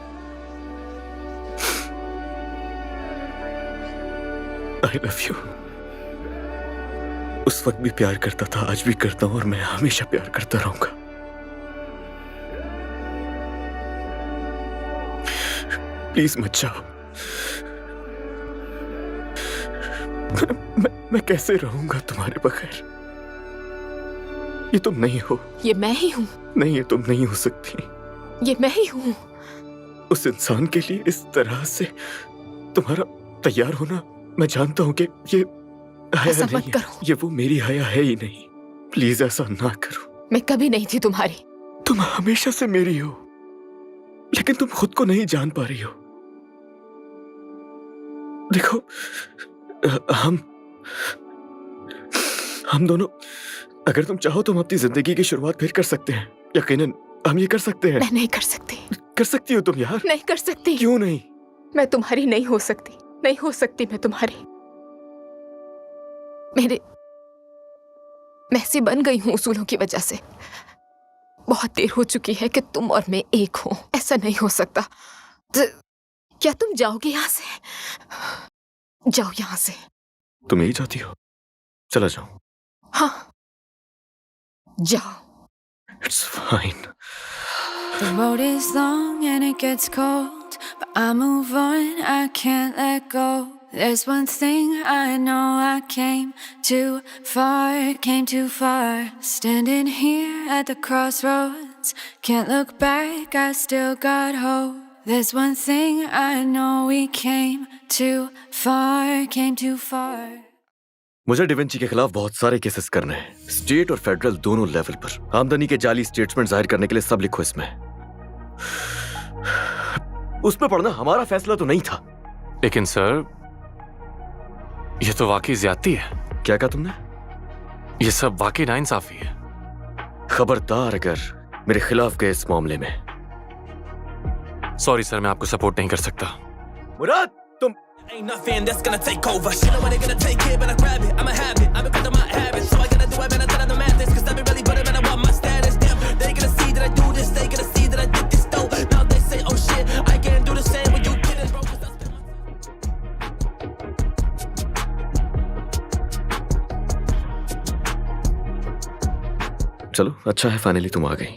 I love you. उस वक्त भी प्यार करता था, आज भी करता हूं और मैं हमेशा प्यार करता रहूंगा। प्लीज मत जाओ। मैं कैसे रहूंगा तुम्हारे बगैर? ये तुम नहीं हो। ये मैं ही हूँ। नहीं, ये तुम नहीं हो सकती। ये मैं ही हूँ। उस इंसान के लिए इस तरह से तुम्हारा तैयार होना, मैं जानता हूँ कि ये हया ऐसा नहीं मत है। करो। ये वो मेरी हया है ही नहीं। प्लीज ऐसा ना करो। मैं कभी नहीं थी तुम्हारी। तुम हमेशा से मेरी हो, लेकिन तुम खुद को नहीं जान पा रही हो। देखो, हम दोनों, अगर तुम चाहो तो हम अपनी जिंदगी की शुरुआत फिर कर सकते हैं। यकीनन हम ये कर सकते हैं। मैं नहीं कर सकती। कर सकती हो तुम यार। नहीं कर सकती। क्यों नहीं? मैं तुम्हारी नहीं हो सकती। नहीं हो सकती मैं तुम्हारी। मैं ऐसी बन गई हूँ उसूलों की वजह से। बहुत देर हो चुकी है कि तुम और मैं एक हो। ऐसा नहीं हो सकता। क्या तुम जाओगे यहाँ से? जाओ यहाँ से। तुम यही चाहती हो? चला जाओ। हाँ, जाओ। It's fine. The road is long and it gets cold, but I move on, I can't let go. There's one thing I know, I came too far. Standing here at the crossroads, can't look back, I still got hope. There's one thing I know, we came too far. मुझे da Vinci के खिलाफ बहुत सारे cases करने हैं, state और federal दोनों level पर। आमदनी के जाली स्टेटमेंट जाहिर करने के लिए सब लिखो इसमें। उसमें पढ़ना हमारा फैसला तो नहीं था। लेकिन सर, ये तो वाकई ज्यादती है। क्या कहा तुमने? ये सब वाकई नाइंसाफी है। खबरदार अगर मेरे खिलाफ गए इस मामले में। सॉरी सर, मैं आपको सपोर्ट नहीं कर सकता। मुराद, तुम Ain't nothing that's gonna take over. Shit, when they gonna take it, but I grab it. I'ma have it. I've been cutting my habit, so I gotta do it, man. I tell them the madness, 'cause I be really putting, man. I want my status. Damn, they gonna see that I do this. They gonna see that I did this though. Now they say, oh shit, I can't do the same when you did it, bro. 'Cause I spent चलो, अच्छा है finally तुम आ गई।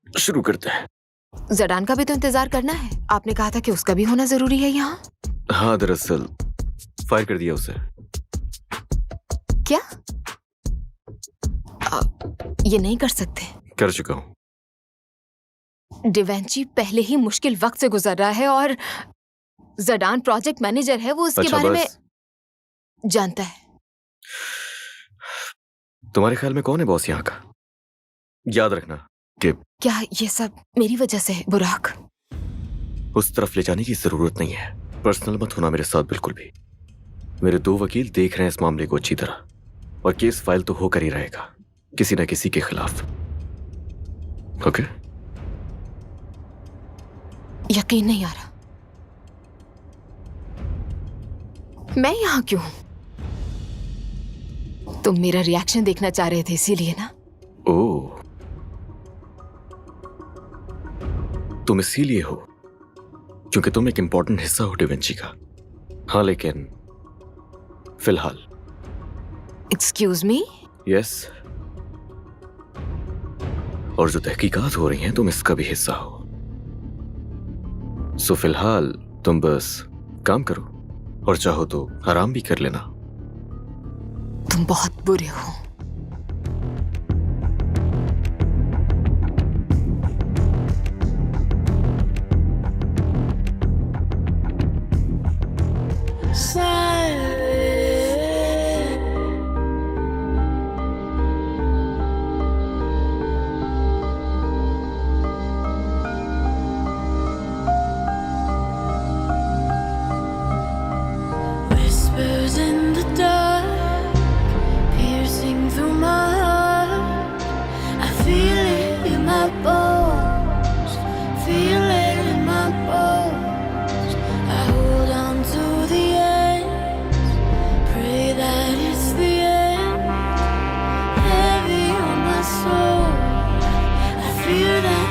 शुरू करते हैं। जडान का भी तो इंतजार करना है। आपने कहा था कि उसका भी होना जरूरी है यहाँ। हाँ, दरअसल फायर कर दिया उसे। क्या? ये नहीं कर सकते। कर चुका हूं। डिवेंची पहले ही मुश्किल वक्त से गुजर रहा है और जडान प्रोजेक्ट मैनेजर है, वो उसके अच्छा, बारे में बस। जानता है। तुम्हारे ख्याल में कौन है बॉस यहाँ का? याद रखना कि क्या ये सब मेरी वजह से है बुराक? उस तरफ ले जाने की जरूरत नहीं है। पर्सनल मत होना मेरे साथ बिल्कुल भी। मेरे 2 वकील देख रहे हैं इस मामले को अच्छी तरह, और केस फाइल तो होकर ही रहेगा किसी न किसी के खिलाफ। ओके? यकीन नहीं आ रहा। मैं यहाँ क्यों हूं? तुम मेरा रिएक्शन देखना चाह रहे थे इसीलिए ना? ओह, तुम इसीलिए हो क्योंकि तुम एक इंपॉर्टेंट हिस्सा हो डिवेंची का। हाँ, लेकिन फिलहाल। Excuse me? यस, और जो तहकीकात हो रही हैं तुम इसका भी हिस्सा हो। सो फिलहाल तुम बस काम करो, और चाहो तो आराम भी कर लेना। तुम बहुत बुरे हो। Whispers in the dark, piercing through my heart. I feel it in my bones, feel it in my bones. I hold on to the end, pray that it's the end. Heavy on my soul, I fear that